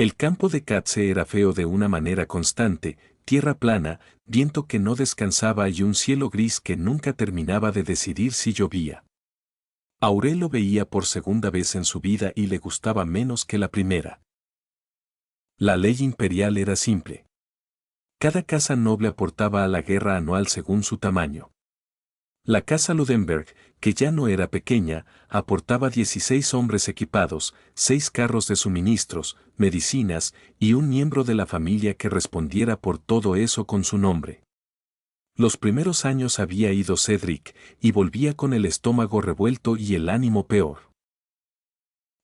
El campo de Katze era feo de una manera constante, tierra plana, viento que no descansaba y un cielo gris que nunca terminaba de decidir si llovía. Aurel lo veía por segunda vez en su vida y le gustaba menos que la primera. La ley imperial era simple. Cada casa noble aportaba a la guerra anual según su tamaño. La casa Ludenberg, que ya no era pequeña, aportaba 16 hombres equipados, 6 carros de suministros, medicinas y un miembro de la familia que respondiera por todo eso con su nombre. Los primeros años había ido Cedric, y volvía con el estómago revuelto y el ánimo peor.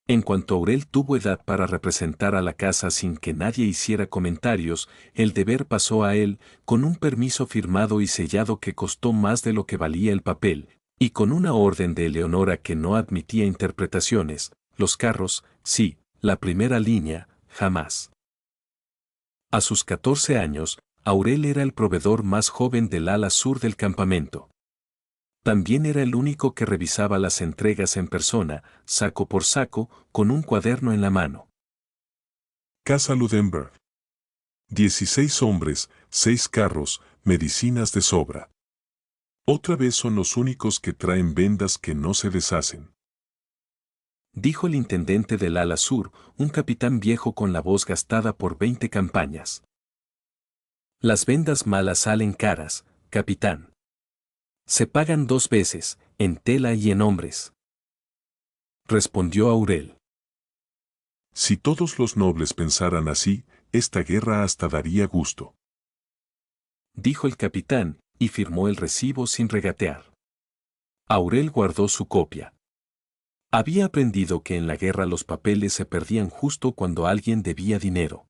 En cuanto Aurel tuvo edad para representar a la casa sin que nadie hiciera comentarios, el deber pasó a él, con un permiso firmado y sellado que costó más de lo que valía el papel, y con una orden de Eleonora que no admitía interpretaciones: los carros, sí; la primera línea, jamás. A sus 14 años, Aurel era el proveedor más joven del ala sur del campamento. También era el único que revisaba las entregas en persona, saco por saco, con un cuaderno en la mano. Casa Ludenberg. 16 hombres, 6 carros, medicinas de sobra. Otra vez son los únicos que traen vendas que no se deshacen, Dijo el intendente del ala sur, un capitán viejo con la voz gastada por 20 campañas. Las vendas malas salen caras, capitán. Se pagan 2 veces, en tela y en hombres. Respondió Aurel. Si todos los nobles pensaran así, esta guerra hasta daría gusto, Dijo el capitán, y firmó el recibo sin regatear. Aurel guardó su copia. Había aprendido que en la guerra los papeles se perdían justo cuando alguien debía dinero.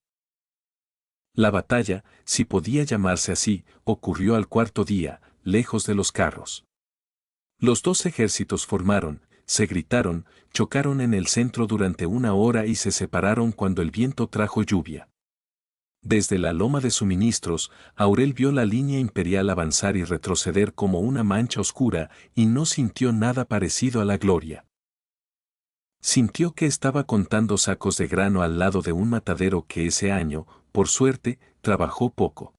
La batalla, si podía llamarse así, ocurrió al 4.º día, lejos de los carros. Los 2 ejércitos formaron, se gritaron, chocaron en el centro durante 1 hora y se separaron cuando el viento trajo lluvia. Desde la loma de suministros, Aurel vio la línea imperial avanzar y retroceder como una mancha oscura y no sintió nada parecido a la gloria. Sintió que estaba contando sacos de grano al lado de un matadero que ese año, por suerte, trabajó poco.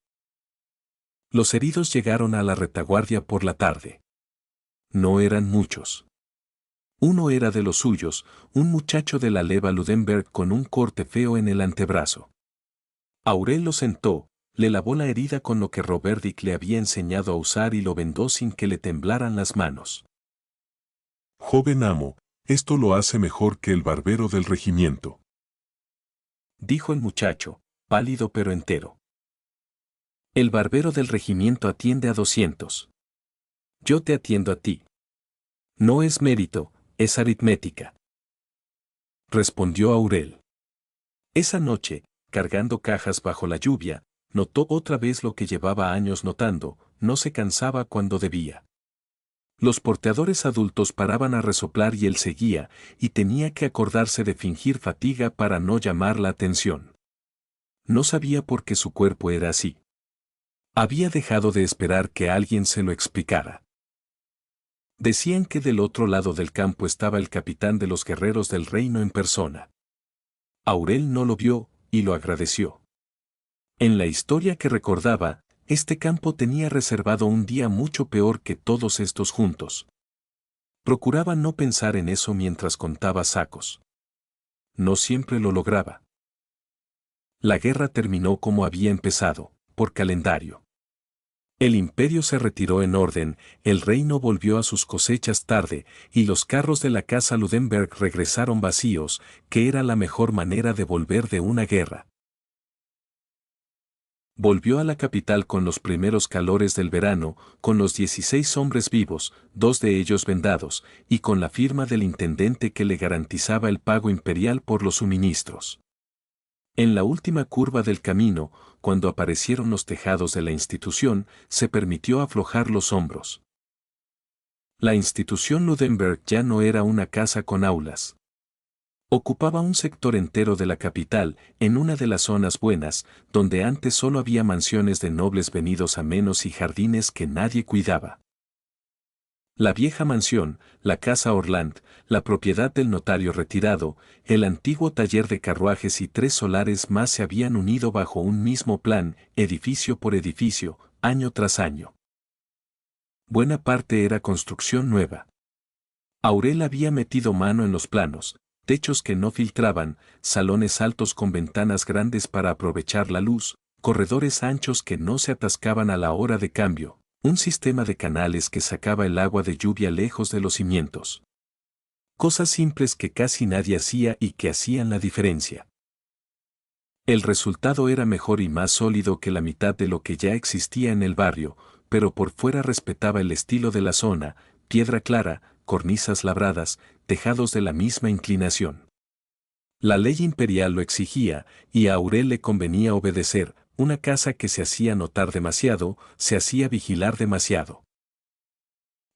Los heridos llegaron a la retaguardia por la tarde. No eran muchos. Uno era de los suyos, un muchacho de la leva Ludenberg con un corte feo en el antebrazo. Aurel lo sentó, le lavó la herida con lo que Roberdic le había enseñado a usar y lo vendó sin que le temblaran las manos. Joven amo, esto lo hace mejor que el barbero del regimiento, Dijo el muchacho, pálido pero entero. El barbero del regimiento atiende a 200. Yo te atiendo a ti. No es mérito, es aritmética. Respondió Aurel. Esa noche, cargando cajas bajo la lluvia, notó otra vez lo que llevaba años notando: no se cansaba cuando debía. Los porteadores adultos paraban a resoplar y él seguía, y tenía que acordarse de fingir fatiga para no llamar la atención. No sabía por qué su cuerpo era así. Había dejado de esperar que alguien se lo explicara. Decían que del otro lado del campo estaba el capitán de los guerreros del reino en persona. Aurel no lo vio, y lo agradeció. En la historia que recordaba, este campo tenía reservado un día mucho peor que todos estos juntos. Procuraba no pensar en eso mientras contaba sacos. No siempre lo lograba. La guerra terminó como había empezado, por calendario. El imperio se retiró en orden, el reino volvió a sus cosechas tarde, y los carros de la casa Ludenberg regresaron vacíos, que era la mejor manera de volver de una guerra. Volvió a la capital con los primeros calores del verano, con los 16 hombres vivos, 2 de ellos vendados, y con la firma del intendente que le garantizaba el pago imperial por los suministros. En la última curva del camino, cuando aparecieron los tejados de la institución, se permitió aflojar los hombros. La institución Ludenberg ya no era una casa con aulas. Ocupaba un sector entero de la capital, en una de las zonas buenas, donde antes solo había mansiones de nobles venidos a menos y jardines que nadie cuidaba. La vieja mansión, la casa Orland, la propiedad del notario retirado, el antiguo taller de carruajes y 3 solares más se habían unido bajo un mismo plan, edificio por edificio, año tras año. Buena parte era construcción nueva. Aurel había metido mano en los planos, techos que no filtraban, salones altos con ventanas grandes para aprovechar la luz, corredores anchos que no se atascaban a la hora de cambio, un sistema de canales que sacaba el agua de lluvia lejos de los cimientos. Cosas simples que casi nadie hacía y que hacían la diferencia. El resultado era mejor y más sólido que la mitad de lo que ya existía en el barrio, pero por fuera respetaba el estilo de la zona, piedra clara, cornisas labradas, tejados de la misma inclinación. La ley imperial lo exigía, y a Aurel le convenía obedecer. Una casa que se hacía notar demasiado, se hacía vigilar demasiado.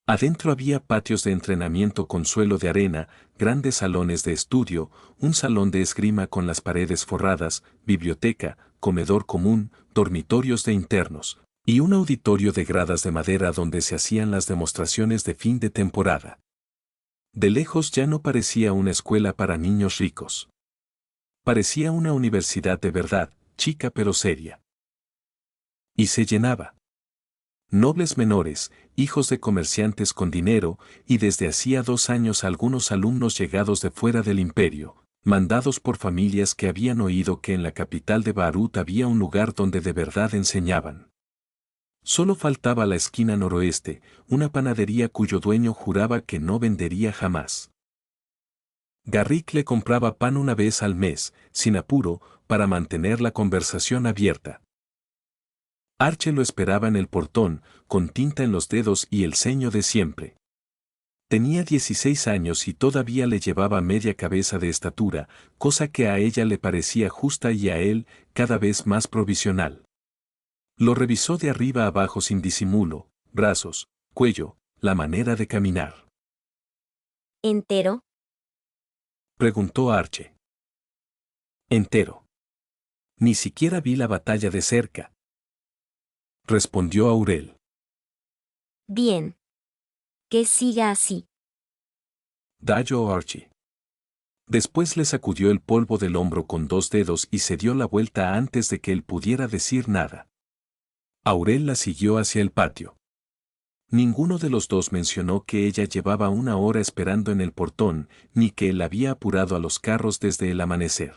Adentro había patios de entrenamiento con suelo de arena, grandes salones de estudio, un salón de esgrima con las paredes forradas, biblioteca, comedor común, dormitorios de internos, y un auditorio de gradas de madera donde se hacían las demostraciones de fin de temporada. De lejos ya no parecía una escuela para niños ricos. Parecía una universidad de verdad, chica pero seria. Y se llenaba. Nobles menores, hijos de comerciantes con dinero, y desde hacía 2 años algunos alumnos llegados de fuera del imperio, mandados por familias que habían oído que en la capital de Baarut había un lugar donde de verdad enseñaban. Solo faltaba la esquina noroeste, una panadería cuyo dueño juraba que no vendería jamás. Garrick le compraba pan una vez al mes, sin apuro, para mantener la conversación abierta. Arche lo esperaba en el portón, con tinta en los dedos y el ceño de siempre. Tenía 16 años y todavía le llevaba media cabeza de estatura, cosa que a ella le parecía justa y a él, cada vez más provisional. Lo revisó de arriba abajo sin disimulo, brazos, cuello, la manera de caminar. ¿Entero? Preguntó Arche. Entero. Ni siquiera vi la batalla de cerca. Respondió Aurel. Bien. Que siga así. Dallo Archie. Después le sacudió el polvo del hombro con 2 dedos y se dio la vuelta antes de que él pudiera decir nada. Aurel la siguió hacia el patio. Ninguno de los dos mencionó que ella llevaba 1 hora esperando en el portón, ni que él había apurado a los carros desde el amanecer.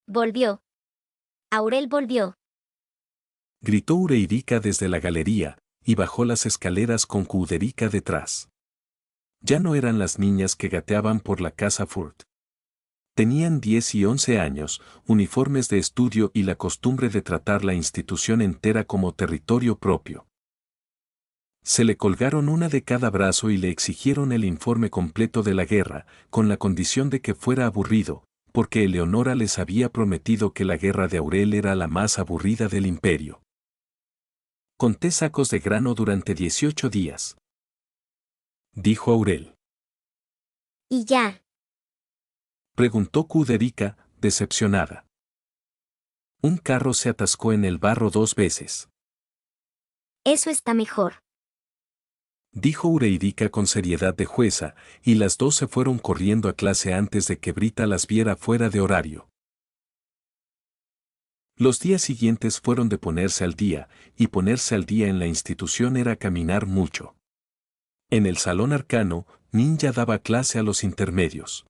Volvió. Aurel volvió. Gritó Ureirica desde la galería, y bajó las escaleras con Kuderica detrás. Ya no eran las niñas que gateaban por la casa Furt. Tenían 10 y 11 años, uniformes de estudio y la costumbre de tratar la institución entera como territorio propio. Se le colgaron una de cada brazo y le exigieron el informe completo de la guerra, con la condición de que fuera aburrido, porque Eleonora les había prometido que la guerra de Aurel era la más aburrida del imperio. Conté sacos de grano durante 18 días. Dijo Aurel. Y ya. Preguntó Kuderica, decepcionada. Un carro se atascó en el barro 2 veces. Eso está mejor. Dijo Ureirica con seriedad de jueza, y las 2 se fueron corriendo a clase antes de que Brita las viera fuera de horario. Los días siguientes fueron de ponerse al día, y ponerse al día en la institución era caminar mucho. En el salón arcano, Ninja daba clase a los intermedios.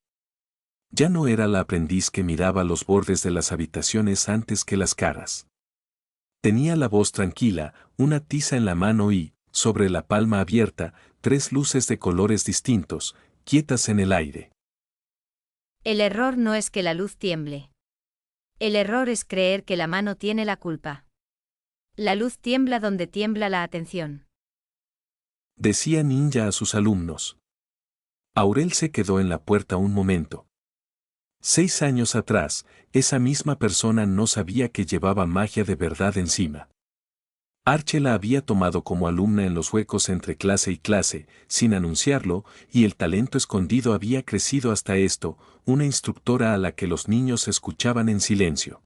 Ya no era la aprendiz que miraba los bordes de las habitaciones antes que las caras. Tenía la voz tranquila, una tiza en la mano y, sobre la palma abierta, 3 luces de colores distintos, quietas en el aire. El error no es que la luz tiemble. El error es creer que la mano tiene la culpa. La luz tiembla donde tiembla la atención. Decía Ninja a sus alumnos. Aurel se quedó en la puerta un momento. 6 años atrás, esa misma persona no sabía que llevaba magia de verdad encima. Arche la había tomado como alumna en los huecos entre clase y clase, sin anunciarlo, y el talento escondido había crecido hasta esto, una instructora a la que los niños escuchaban en silencio.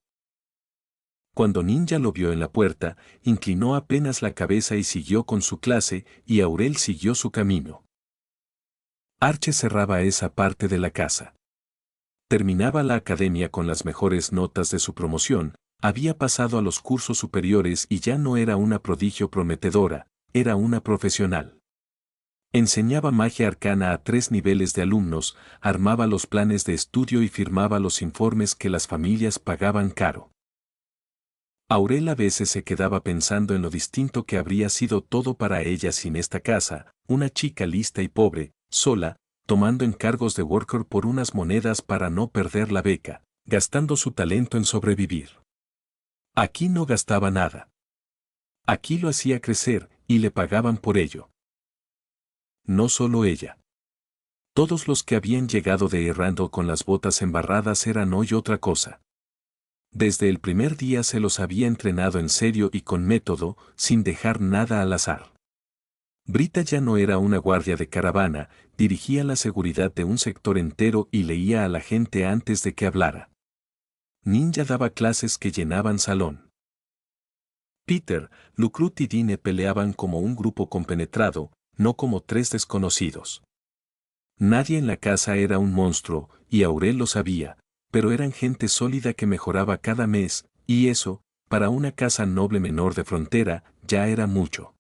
Cuando Ninja lo vio en la puerta, inclinó apenas la cabeza y siguió con su clase, y Aurel siguió su camino. Arche cerraba esa parte de la casa. Terminaba la academia con las mejores notas de su promoción, había pasado a los cursos superiores y ya no era una prodigio prometedora, era una profesional. Enseñaba magia arcana a 3 niveles de alumnos, armaba los planes de estudio y firmaba los informes que las familias pagaban caro. Aurel a veces se quedaba pensando en lo distinto que habría sido todo para ella sin esta casa, una chica lista y pobre, sola, tomando encargos de worker por unas monedas para no perder la beca, gastando su talento en sobrevivir. Aquí no gastaba nada. Aquí lo hacía crecer, y le pagaban por ello. No solo ella. Todos los que habían llegado de Errando con las botas embarradas eran hoy otra cosa. Desde el primer día se los había entrenado en serio y con método, sin dejar nada al azar. Brita ya no era una guardia de caravana, dirigía la seguridad de un sector entero y leía a la gente antes de que hablara. Ninja daba clases que llenaban salón. Peter, Lucrut y Dine peleaban como un grupo compenetrado, no como 3 desconocidos. Nadie en la casa era un monstruo, y Aurel lo sabía, pero eran gente sólida que mejoraba cada mes, y eso, para una casa noble menor de frontera, ya era mucho.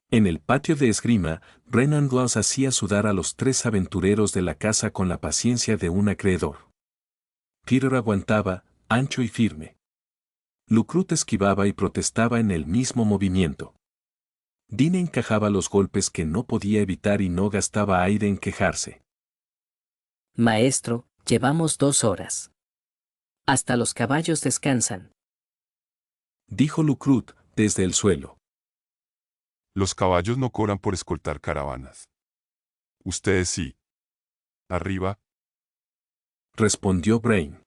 En el patio de esgrima, Brennan Glass hacía sudar a los 3 aventureros de la casa con la paciencia de un acreedor. Peter aguantaba, ancho y firme. Lucrut esquivaba y protestaba en el mismo movimiento. Dine encajaba los golpes que no podía evitar y no gastaba aire en quejarse. Maestro, llevamos 2 horas. Hasta los caballos descansan. Dijo Lucrut, desde el suelo. Los caballos no cobran por escoltar caravanas. Ustedes sí. Arriba. Respondió Brain.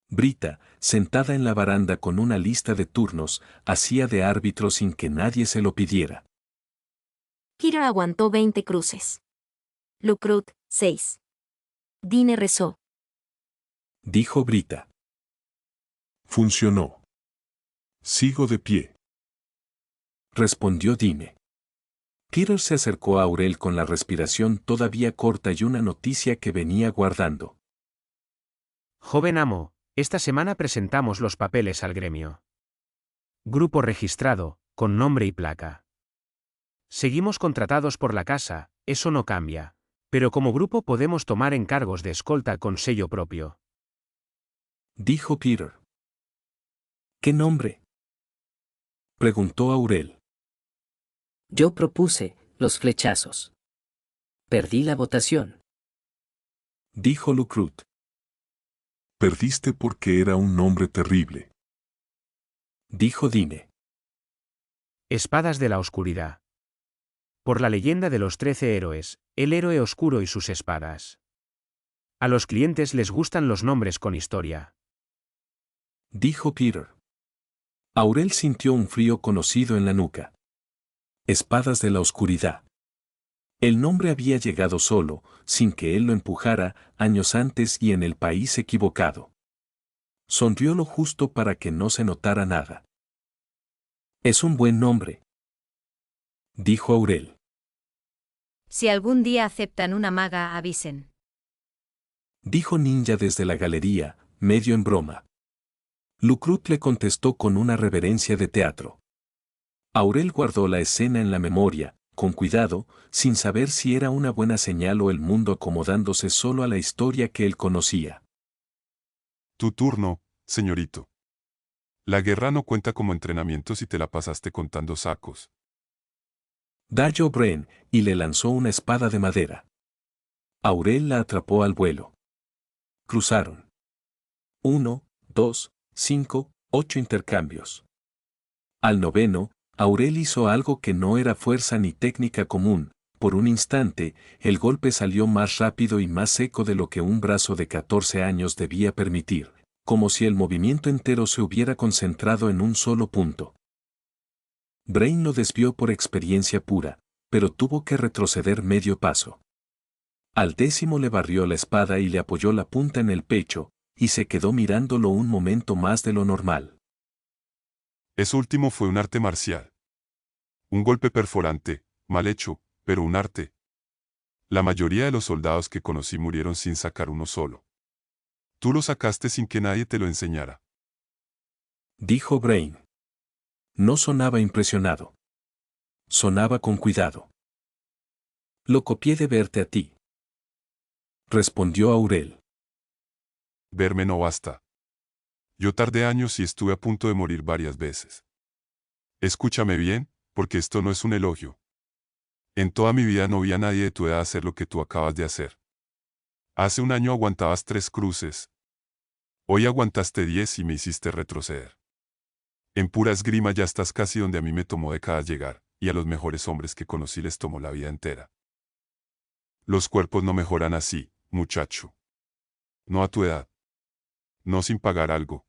Brita, sentada en la baranda con una lista de turnos, hacía de árbitro sin que nadie se lo pidiera. Peter aguantó 20 cruces. Lucrut, 6. Dine rezó. Dijo Brita. Funcionó. Sigo de pie. Respondió Dine. Peter se acercó a Aurel con la respiración todavía corta y una noticia que venía guardando. Joven amo, esta semana presentamos los papeles al gremio. Grupo registrado, con nombre y placa. Seguimos contratados por la casa, eso no cambia, pero como grupo podemos tomar encargos de escolta con sello propio. Dijo Peter. ¿Qué nombre? Preguntó Aurel. Yo propuse los flechazos. Perdí la votación. Dijo Lucrut. Perdiste porque era un nombre terrible. Dijo Dine. Espadas de la oscuridad. Por la leyenda de los 13 héroes, el héroe oscuro y sus espadas. A los clientes les gustan los nombres con historia. Dijo Peter. Aurel sintió un frío conocido en la nuca. Espadas de la oscuridad. El nombre había llegado solo, sin que él lo empujara, años antes y en el país equivocado. Sonrió lo justo para que no se notara nada. Es un buen nombre. Dijo Aurel. Si algún día aceptan una maga, avisen. Dijo Ninja desde la galería, medio en broma. Lucrut le contestó con una reverencia de teatro. Aurel guardó la escena en la memoria, con cuidado, sin saber si era una buena señal o el mundo acomodándose solo a la historia que él conocía. Tu turno, señorito. La guerra no cuenta como entrenamiento si te la pasaste contando sacos. Dayo Bren, y le lanzó una espada de madera. Aurel la atrapó al vuelo. Cruzaron. 1, 2, 5, 8 intercambios. Al 9º, Aurel hizo algo que no era fuerza ni técnica común. Por un instante, el golpe salió más rápido y más seco de lo que un brazo de 14 años debía permitir, como si el movimiento entero se hubiera concentrado en un solo punto. Brain lo desvió por experiencia pura, pero tuvo que retroceder medio paso. Al 10º le barrió la espada y le apoyó la punta en el pecho, y se quedó mirándolo un momento más de lo normal. Eso último fue un arte marcial. Un golpe perforante, mal hecho, pero un arte. La mayoría de los soldados que conocí murieron sin sacar uno solo. Tú lo sacaste sin que nadie te lo enseñara. Dijo Brain. No sonaba impresionado. Sonaba con cuidado. Lo copié de verte a ti. Respondió Aurel. Verme no basta. Yo tardé años y estuve a punto de morir varias veces. Escúchame bien, porque esto no es un elogio. En toda mi vida no vi a nadie de tu edad hacer lo que tú acabas de hacer. Hace un año aguantabas 3 cruces. Hoy aguantaste 10 y me hiciste retroceder. En pura esgrima ya estás casi donde a mí me tomó décadas llegar, y a los mejores hombres que conocí les tomó la vida entera. Los cuerpos no mejoran así, muchacho. No a tu edad. No sin pagar algo.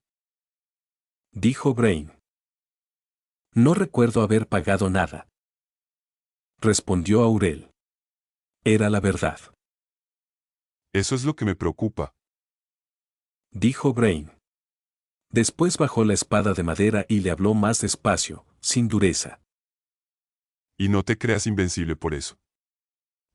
Dijo Brain. No recuerdo haber pagado nada. Respondió Aurel. Era la verdad. Eso es lo que me preocupa. Dijo Brain. Después bajó la espada de madera y le habló más despacio, sin dureza. Y no te creas invencible por eso.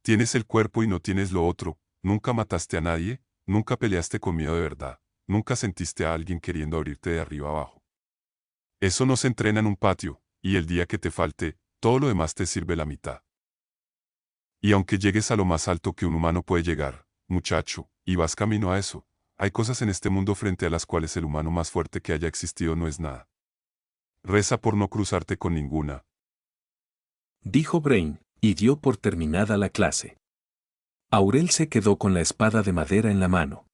Tienes el cuerpo y no tienes lo otro, nunca mataste a nadie, nunca peleaste con miedo de verdad, nunca sentiste a alguien queriendo abrirte de arriba abajo. Eso no se entrena en un patio, y el día que te falte, todo lo demás te sirve la mitad. Y aunque llegues a lo más alto que un humano puede llegar, muchacho, y vas camino a eso, hay cosas en este mundo frente a las cuales el humano más fuerte que haya existido no es nada. Reza por no cruzarte con ninguna. Dijo Brain, y dio por terminada la clase. Aurel se quedó con la espada de madera en la mano.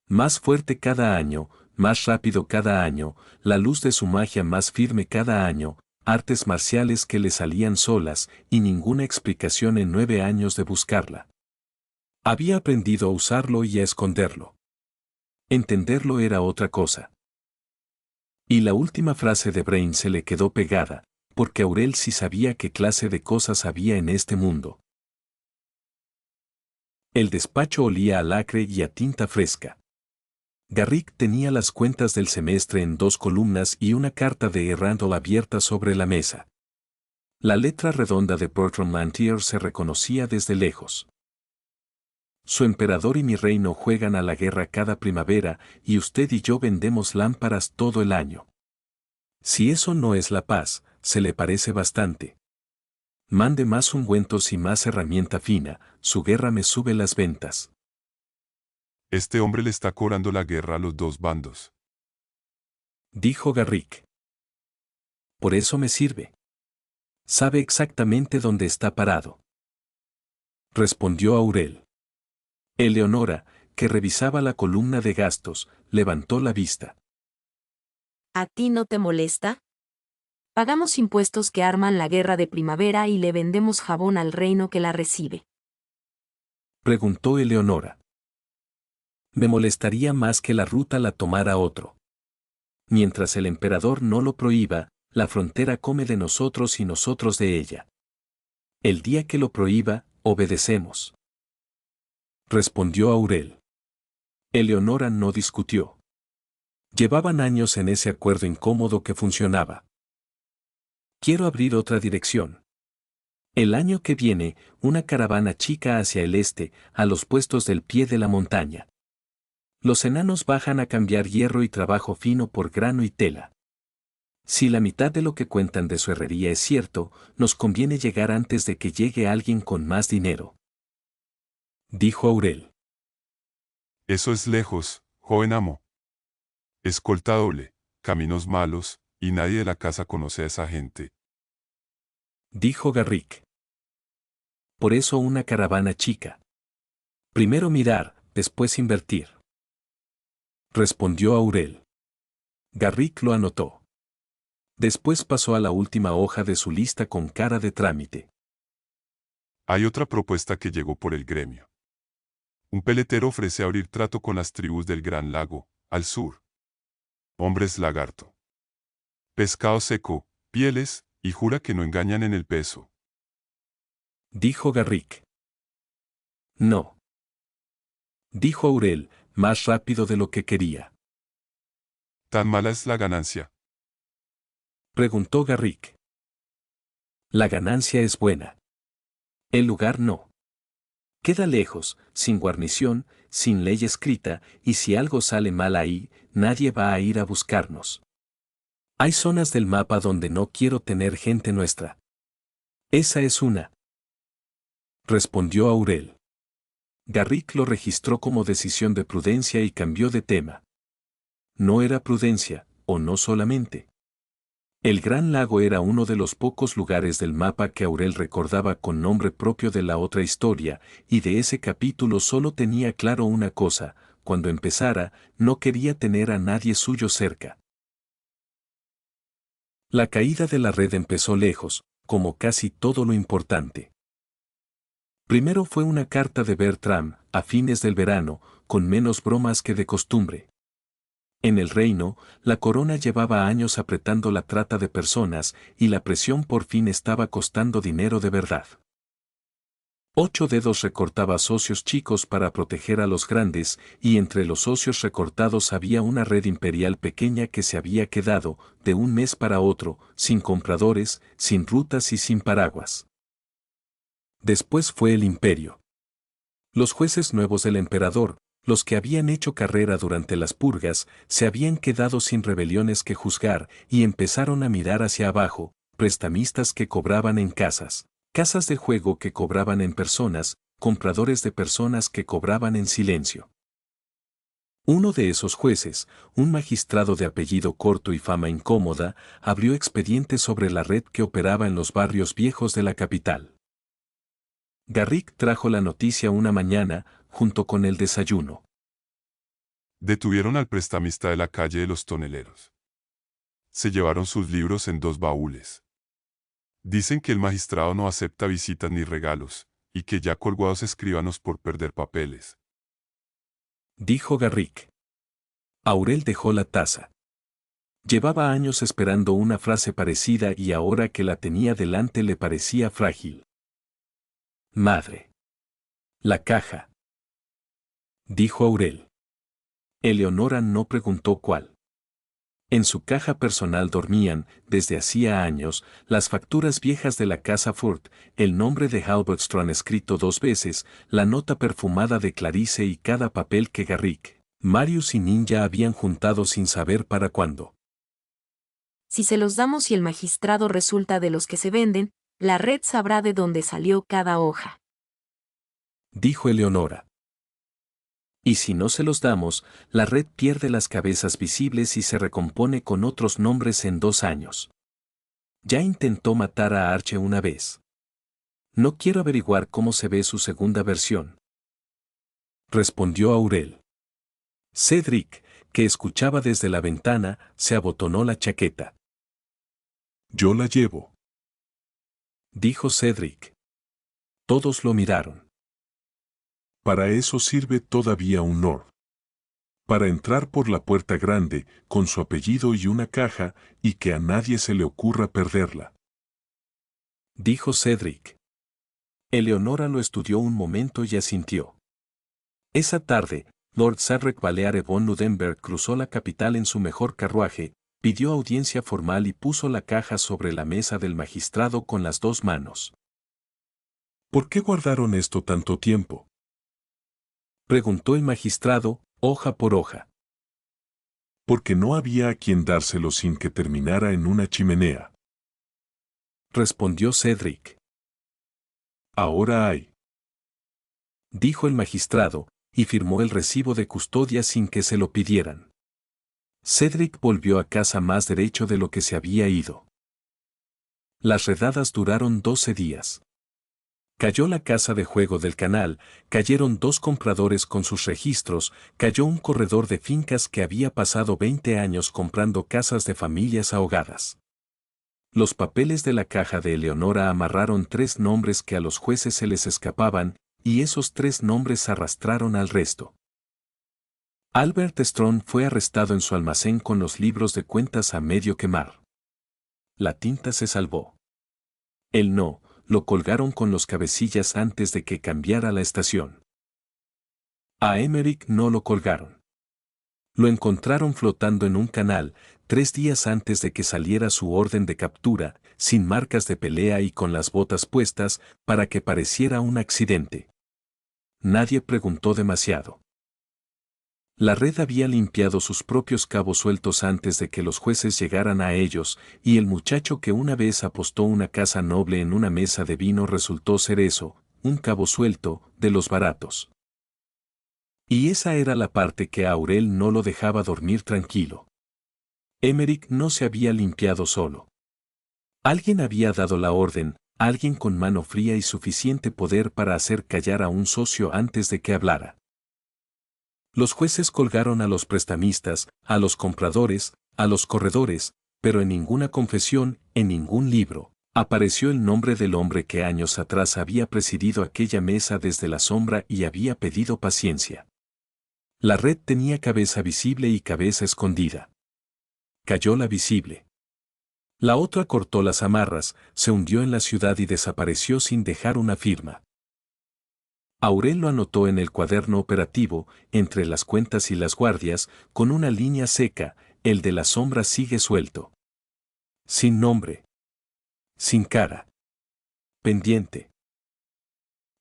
Más fuerte cada año, más rápido cada año, la luz de su magia más firme cada año, artes marciales que le salían solas y ninguna explicación en 9 años de buscarla. Había aprendido a usarlo y a esconderlo. Entenderlo era otra cosa. Y la última frase de Brain se le quedó pegada, porque Aurel sí sabía qué clase de cosas había en este mundo. El despacho olía a lacre y a tinta fresca. Garrick tenía las cuentas del semestre en 2 columnas y una carta de Randall abierta sobre la mesa. La letra redonda de Bertram Lantier se reconocía desde lejos. Su emperador y mi reino juegan a la guerra cada primavera y usted y yo vendemos lámparas todo el año. Si eso no es la paz, se le parece bastante. Mande más ungüentos y más herramienta fina, su guerra me sube las ventas. Este hombre le está cobrando la guerra a los 2 bandos. Dijo Garrick. Por eso me sirve. Sabe exactamente dónde está parado. Respondió Aurel. Eleonora, que revisaba la columna de gastos, levantó la vista. ¿A ti no te molesta? Pagamos impuestos que arman la guerra de primavera y le vendemos jabón al reino que la recibe. Preguntó Eleonora. Me molestaría más que la ruta la tomara otro. Mientras el emperador no lo prohíba, la frontera come de nosotros y nosotros de ella. El día que lo prohíba, obedecemos. Respondió Aurel. Eleonora no discutió. Llevaban años en ese acuerdo incómodo que funcionaba. Quiero abrir otra dirección. El año que viene, una caravana chica hacia el este, a los puestos del pie de la montaña. Los enanos bajan a cambiar hierro y trabajo fino por grano y tela. Si la mitad de lo que cuentan de su herrería es cierto, nos conviene llegar antes de que llegue alguien con más dinero. Dijo Aurel. Eso es lejos, joven amo. Escolta doble, caminos malos, y nadie de la casa conoce a esa gente. Dijo Garrick. Por eso una caravana chica. Primero mirar, después invertir. Respondió Aurel. Garrick lo anotó. Después pasó a la última hoja de su lista con cara de trámite. Hay otra propuesta que llegó por el gremio. Un peletero ofrece abrir trato con las tribus del Gran Lago, al sur. Hombres lagarto. Pescado seco, pieles, y jura que no engañan en el peso. Dijo Garrick. No. Dijo Aurel, más rápido de lo que quería. Tan mala es la ganancia. Preguntó Garrick. La ganancia es buena. El lugar no. Queda lejos, sin guarnición, sin ley escrita, y si algo sale mal ahí, nadie va a ir a buscarnos. Hay zonas del mapa donde no quiero tener gente nuestra. Esa es una. Respondió Aurel. Garrick lo registró como decisión de prudencia y cambió de tema. No era prudencia, o no solamente. El Gran Lago era uno de los pocos lugares del mapa que Aurel recordaba con nombre propio de la otra historia, y de ese capítulo solo tenía claro una cosa: cuando empezara, no quería tener a nadie suyo cerca. La caída de la red empezó lejos, como casi todo lo importante. Primero fue una carta de Bertram, a fines del verano, con menos bromas que de costumbre. En el reino, la corona llevaba años apretando la trata de personas, y la presión por fin estaba costando dinero de verdad. 8 dedos recortaba socios chicos para proteger a los grandes, y entre los socios recortados había una red imperial pequeña que se había quedado, de un mes para otro, sin compradores, sin rutas y sin paraguas. Después fue el imperio. Los jueces nuevos del emperador, los que habían hecho carrera durante las purgas, se habían quedado sin rebeliones que juzgar y empezaron a mirar hacia abajo: prestamistas que cobraban en casas, casas de juego que cobraban en personas, compradores de personas que cobraban en silencio. Uno de esos jueces, un magistrado de apellido corto y fama incómoda, abrió expediente sobre la red que operaba en los barrios viejos de la capital. Garrick trajo la noticia una mañana, junto con el desayuno. Detuvieron al prestamista de la calle de los toneleros. Se llevaron sus libros en 2 baúles. Dicen que el magistrado no acepta visitas ni regalos, y que ya colgó a 2 escribanos por perder papeles. Dijo Garrick. Aurel dejó la taza. Llevaba años esperando una frase parecida y ahora que la tenía delante le parecía frágil. Madre. La caja. Dijo Aurel. Eleonora no preguntó cuál. En su caja personal dormían, desde hacía años, las facturas viejas de la casa Furt, el nombre de Halbertström escrito 2 veces, la nota perfumada de Clarice y cada papel que Garrick, Marius y Ninja habían juntado sin saber para cuándo. Si se los damos y el magistrado resulta de los que se venden, la red sabrá de dónde salió cada hoja. Dijo Eleonora. Y si no se los damos, la red pierde las cabezas visibles y se recompone con otros nombres en 2 años. Ya intentó matar a Arche una vez. No quiero averiguar cómo se ve su segunda versión. Respondió Aurel. Cedric, que escuchaba desde la ventana, se abotonó la chaqueta. Yo la llevo. Dijo Cedric. Todos lo miraron. Para eso sirve todavía un Lord. Para entrar por la puerta grande, con su apellido y una caja, y que a nadie se le ocurra perderla. Dijo Cedric. Eleonora lo estudió un momento y asintió. Esa tarde, Lord Cedric Valeare von Nudenberg cruzó la capital en su mejor carruaje, pidió audiencia formal y puso la caja sobre la mesa del magistrado con las 2 manos. ¿Por qué guardaron esto tanto tiempo? Preguntó el magistrado, hoja por hoja. Porque no había a quien dárselo sin que terminara en una chimenea. Respondió Cedric. Ahora hay. Dijo el magistrado, y firmó el recibo de custodia sin que se lo pidieran. Cedric volvió a casa más derecho de lo que se había ido. Las redadas duraron 12 días. Cayó la casa de juego del canal, cayeron 2 compradores con sus registros, cayó un corredor de fincas que había pasado 20 años comprando casas de familias ahogadas. Los papeles de la caja de Eleonora amarraron 3 nombres que a los jueces se les escapaban, y esos 3 nombres arrastraron al resto. Albert Strong fue arrestado en su almacén con los libros de cuentas a medio quemar. La tinta se salvó. Él no. Lo colgaron con los cabecillas antes de que cambiara la estación. A Emmerich no lo colgaron. Lo encontraron flotando en un canal, 3 días antes de que saliera su orden de captura, sin marcas de pelea y con las botas puestas, para que pareciera un accidente. Nadie preguntó demasiado. La red había limpiado sus propios cabos sueltos antes de que los jueces llegaran a ellos, y el muchacho que una vez apostó una casa noble en una mesa de vino resultó ser eso, un cabo suelto, de los baratos. Y esa era la parte que a Aurel no lo dejaba dormir tranquilo. Emmerich no se había limpiado solo. Alguien había dado la orden, alguien con mano fría y suficiente poder para hacer callar a un socio antes de que hablara. Los jueces colgaron a los prestamistas, a los compradores, a los corredores, pero en ninguna confesión, en ningún libro, apareció el nombre del hombre que años atrás había presidido aquella mesa desde la sombra y había pedido paciencia. La red tenía cabeza visible y cabeza escondida. Cayó la visible. La otra cortó las amarras, se hundió en la ciudad y desapareció sin dejar una firma. Aurel lo anotó en el cuaderno operativo, entre las cuentas y las guardias, con una línea seca, el de la sombra sigue suelto. Sin nombre. Sin cara. Pendiente.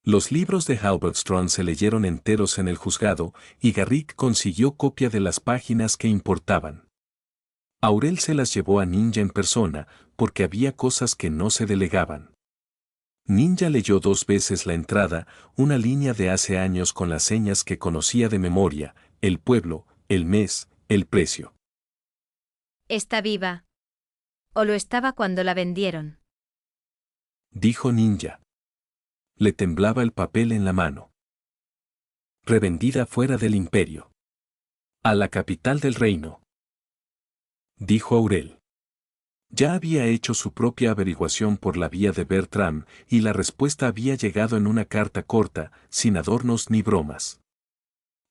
Los libros de Halbergström se leyeron enteros en el juzgado, y Garrick consiguió copia de las páginas que importaban. Aurel se las llevó a Ninja en persona, porque había cosas que no se delegaban. Ninja leyó 2 veces la entrada, una línea de hace años con las señas que conocía de memoria, el pueblo, el mes, el precio. Está viva. ¿O lo estaba cuando la vendieron? Dijo Ninja. Le temblaba el papel en la mano. Revendida fuera del imperio. A la capital del reino. Dijo Aurel. Ya había hecho su propia averiguación por la vía de Bertram, y la respuesta había llegado en una carta corta, sin adornos ni bromas.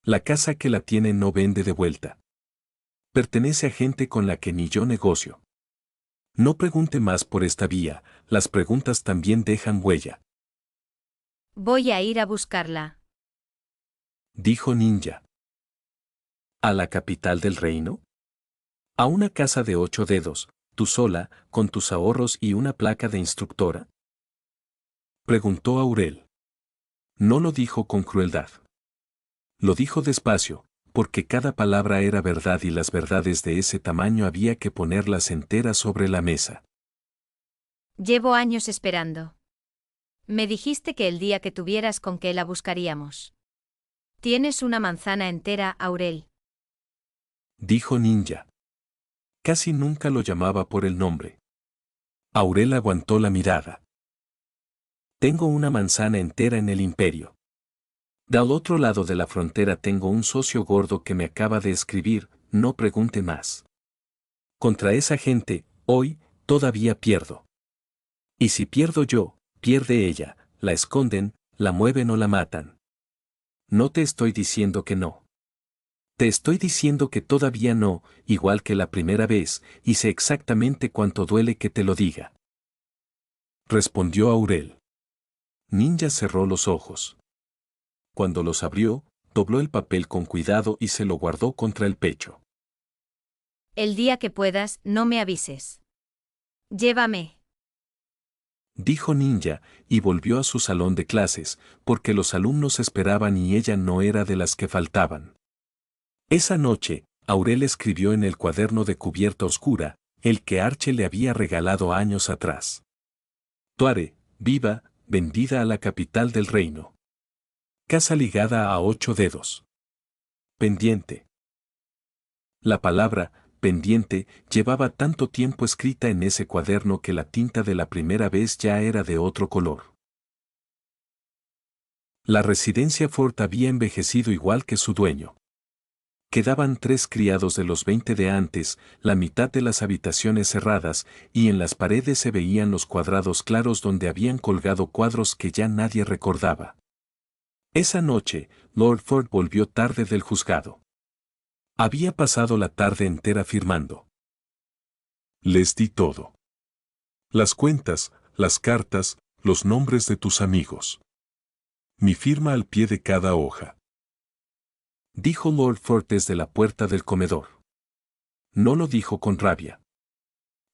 La casa que la tiene no vende de vuelta. Pertenece a gente con la que ni yo negocio. No pregunte más por esta vía, las preguntas también dejan huella. Voy a ir a buscarla. Dijo Ninja. ¿A la capital del reino? ¿A una casa de 8 dedos, tú sola, con tus ahorros y una placa de instructora? Preguntó Aurel. No lo dijo con crueldad. Lo dijo despacio, porque cada palabra era verdad y las verdades de ese tamaño había que ponerlas enteras sobre la mesa. Llevo años esperando. Me dijiste que el día que tuvieras con qué la buscaríamos. Tienes una manzana entera, Aurel. Dijo Ninja. Casi nunca lo llamaba por el nombre. Aurel aguantó la mirada. Tengo una manzana entera en el imperio. Del otro lado de la frontera tengo un socio gordo que me acaba de escribir, no pregunte más. Contra esa gente, hoy, todavía pierdo. Y si pierdo yo, pierde ella, la esconden, la mueven o la matan. No te estoy diciendo que no. Te estoy diciendo que todavía no, igual que la primera vez, y sé exactamente cuánto duele que te lo diga. Respondió Aurel. Ninja cerró los ojos. Cuando los abrió, dobló el papel con cuidado y se lo guardó contra el pecho. El día que puedas, no me avises. Llévame. Dijo Ninja, y volvió a su salón de clases, porque los alumnos esperaban y ella no era de las que faltaban. Esa noche, Aurel escribió en el cuaderno de cubierta oscura, el que Arche le había regalado años atrás. Tuare, viva, vendida a la capital del reino. Casa ligada a 8 dedos. Pendiente. La palabra, pendiente, llevaba tanto tiempo escrita en ese cuaderno que la tinta de la primera vez ya era de otro color. La residencia Ford había envejecido igual que su dueño. Quedaban 3 criados de los 20 de antes, la mitad de las habitaciones cerradas, y en las paredes se veían los cuadrados claros donde habían colgado cuadros que ya nadie recordaba. Esa noche, Lord Ford volvió tarde del juzgado. Había pasado la tarde entera firmando. Les di todo. Las cuentas, las cartas, los nombres de tus amigos. Mi firma al pie de cada hoja. dijo Lord Ford desde la puerta del comedor. No lo dijo con rabia.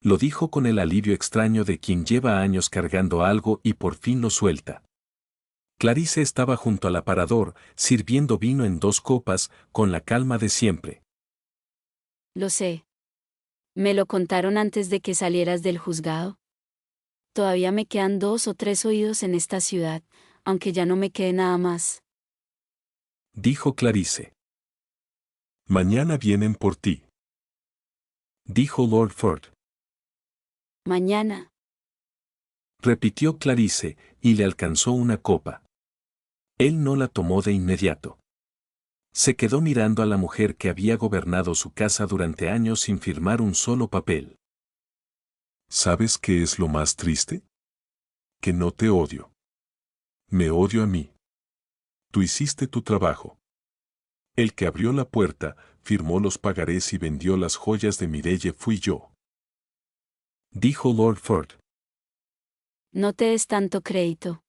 Lo dijo con el alivio extraño de quien lleva años cargando algo y por fin lo suelta. Clarice estaba junto al aparador, sirviendo vino en 2 copas, con la calma de siempre. Lo sé. ¿Me lo contaron antes de que salieras del juzgado? Todavía me quedan 2 o 3 oídos en esta ciudad, aunque ya no me quede nada más. Dijo Clarice. Mañana vienen por ti. Dijo Lord Ford. Mañana. Repitió Clarice, y le alcanzó una copa. Él no la tomó de inmediato. Se quedó mirando a la mujer que había gobernado su casa durante años sin firmar un solo papel. ¿Sabes qué es lo más triste? Que no te odio. Me odio a mí. Tú hiciste tu trabajo. El que abrió la puerta, firmó los pagarés y vendió las joyas de Mireille fui yo. Dijo Lord Ford. No te des tanto crédito.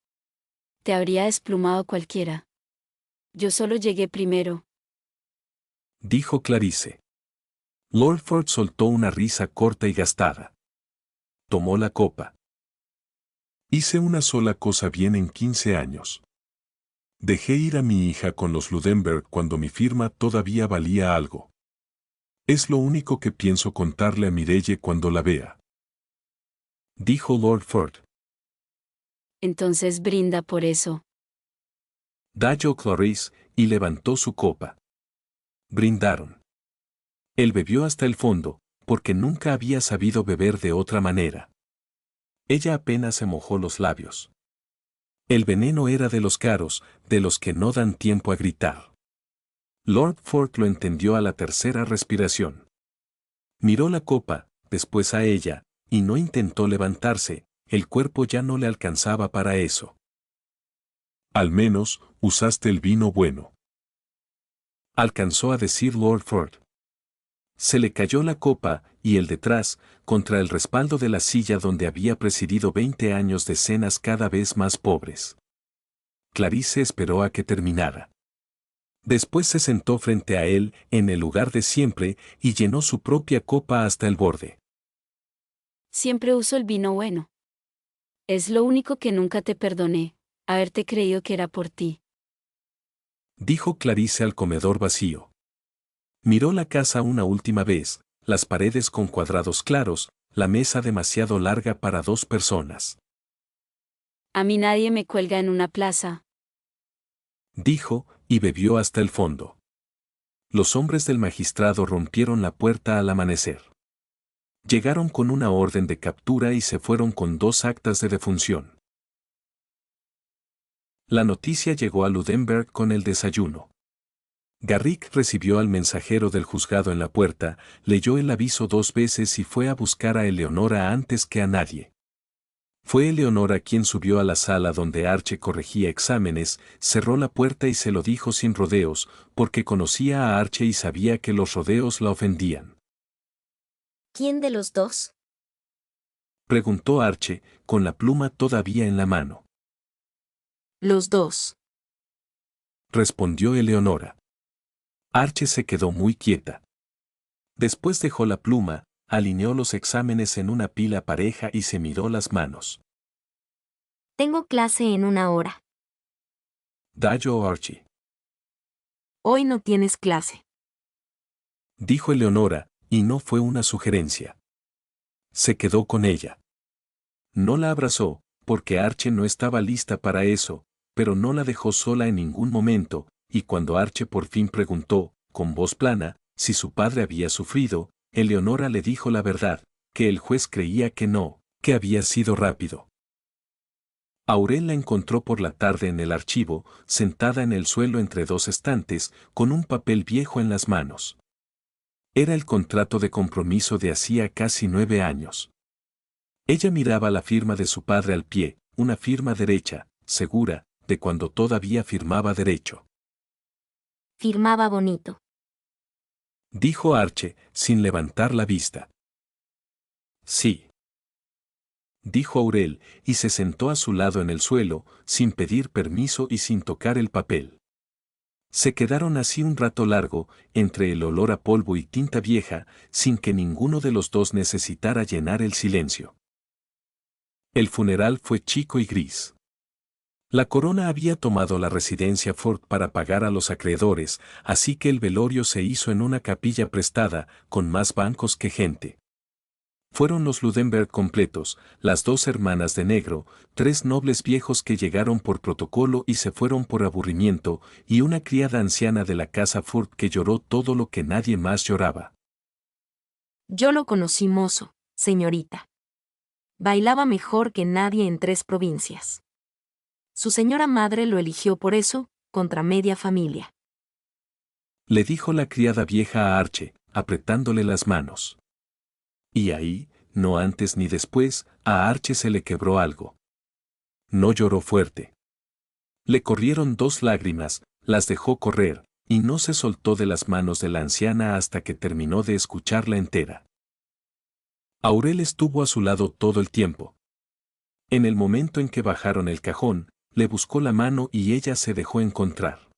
Te habría desplumado cualquiera. Yo solo llegué primero. Dijo Clarice. Lord Ford soltó una risa corta y gastada. Tomó la copa. Hice una sola cosa bien en 15 años. Dejé ir a mi hija con los Ludenberg cuando mi firma todavía valía algo. Es lo único que pienso contarle a Mireille cuando la vea. Dijo Lord Ford. Entonces brinda por eso. Dijo Clarice, y levantó su copa. Brindaron. Él bebió hasta el fondo, porque nunca había sabido beber de otra manera. Ella apenas se mojó los labios. El veneno era de los caros, de los que no dan tiempo a gritar. Lord Ford lo entendió a la tercera respiración. Miró la copa, después a ella, y no intentó levantarse, el cuerpo ya no le alcanzaba para eso. Al menos, usaste el vino bueno. Alcanzó a decir Lord Ford. Se le cayó la copa, y el detrás, contra el respaldo de la silla donde había presidido 20 años de cenas cada vez más pobres. Clarice esperó a que terminara. Después se sentó frente a él, en el lugar de siempre, y llenó su propia copa hasta el borde. Siempre uso el vino bueno. Es lo único que nunca te perdoné, haberte creído que era por ti. Dijo Clarice al comedor vacío. Miró la casa una última vez, las paredes con cuadrados claros, la mesa demasiado larga para 2 personas. A mí nadie me cuelga en una plaza. Dijo, y bebió hasta el fondo. Los hombres del magistrado rompieron la puerta al amanecer. Llegaron con una orden de captura y se fueron con 2 actas de defunción. La noticia llegó a Ludenberg con el desayuno. Garrick recibió al mensajero del juzgado en la puerta, leyó el aviso 2 veces y fue a buscar a Eleonora antes que a nadie. Fue Eleonora quien subió a la sala donde Archie corregía exámenes, cerró la puerta y se lo dijo sin rodeos, porque conocía a Archie y sabía que los rodeos la ofendían. ¿Quién de los dos? Preguntó Archie, con la pluma todavía en la mano. Los dos. Respondió Eleonora. Archie se quedó muy quieta. Después dejó la pluma, alineó los exámenes en una pila pareja y se miró las manos. Tengo clase en 1 hora. Dijo Archie. Hoy no tienes clase. Dijo Eleonora, y no fue una sugerencia. Se quedó con ella. No la abrazó, porque Archie no estaba lista para eso, pero no la dejó sola en ningún momento, y cuando Archie por fin preguntó, con voz plana, si su padre había sufrido, Eleonora le dijo la verdad, que el juez creía que no, que había sido rápido. Aurel la encontró por la tarde en el archivo, sentada en el suelo entre 2 estantes, con un papel viejo en las manos. Era el contrato de compromiso de hacía casi 9 años. Ella miraba la firma de su padre al pie, una firma derecha, segura, de cuando todavía firmaba derecho. Firmaba bonito. Dijo Archie, sin levantar la vista. Sí. Dijo Aurel, y se sentó a su lado en el suelo, sin pedir permiso y sin tocar el papel. Se quedaron así un rato largo, entre el olor a polvo y tinta vieja, sin que ninguno de los dos necesitara llenar el silencio. El funeral fue chico y gris. La corona había tomado la residencia Ford para pagar a los acreedores, así que el velorio se hizo en una capilla prestada, con más bancos que gente. Fueron los Ludenberg completos, las 2 hermanas de negro, 3 nobles viejos que llegaron por protocolo y se fueron por aburrimiento, y una criada anciana de la casa Ford que lloró todo lo que nadie más lloraba. Yo lo conocí mozo, señorita. Bailaba mejor que nadie en 3 provincias. Su señora madre lo eligió por eso, contra media familia. Le dijo la criada vieja a Arche, apretándole las manos. Y ahí, no antes ni después, a Arche se le quebró algo. No lloró fuerte. Le corrieron 2 lágrimas, las dejó correr, y no se soltó de las manos de la anciana hasta que terminó de escucharla entera. Aurel estuvo a su lado todo el tiempo. En el momento en que bajaron el cajón, le buscó la mano y ella se dejó encontrar.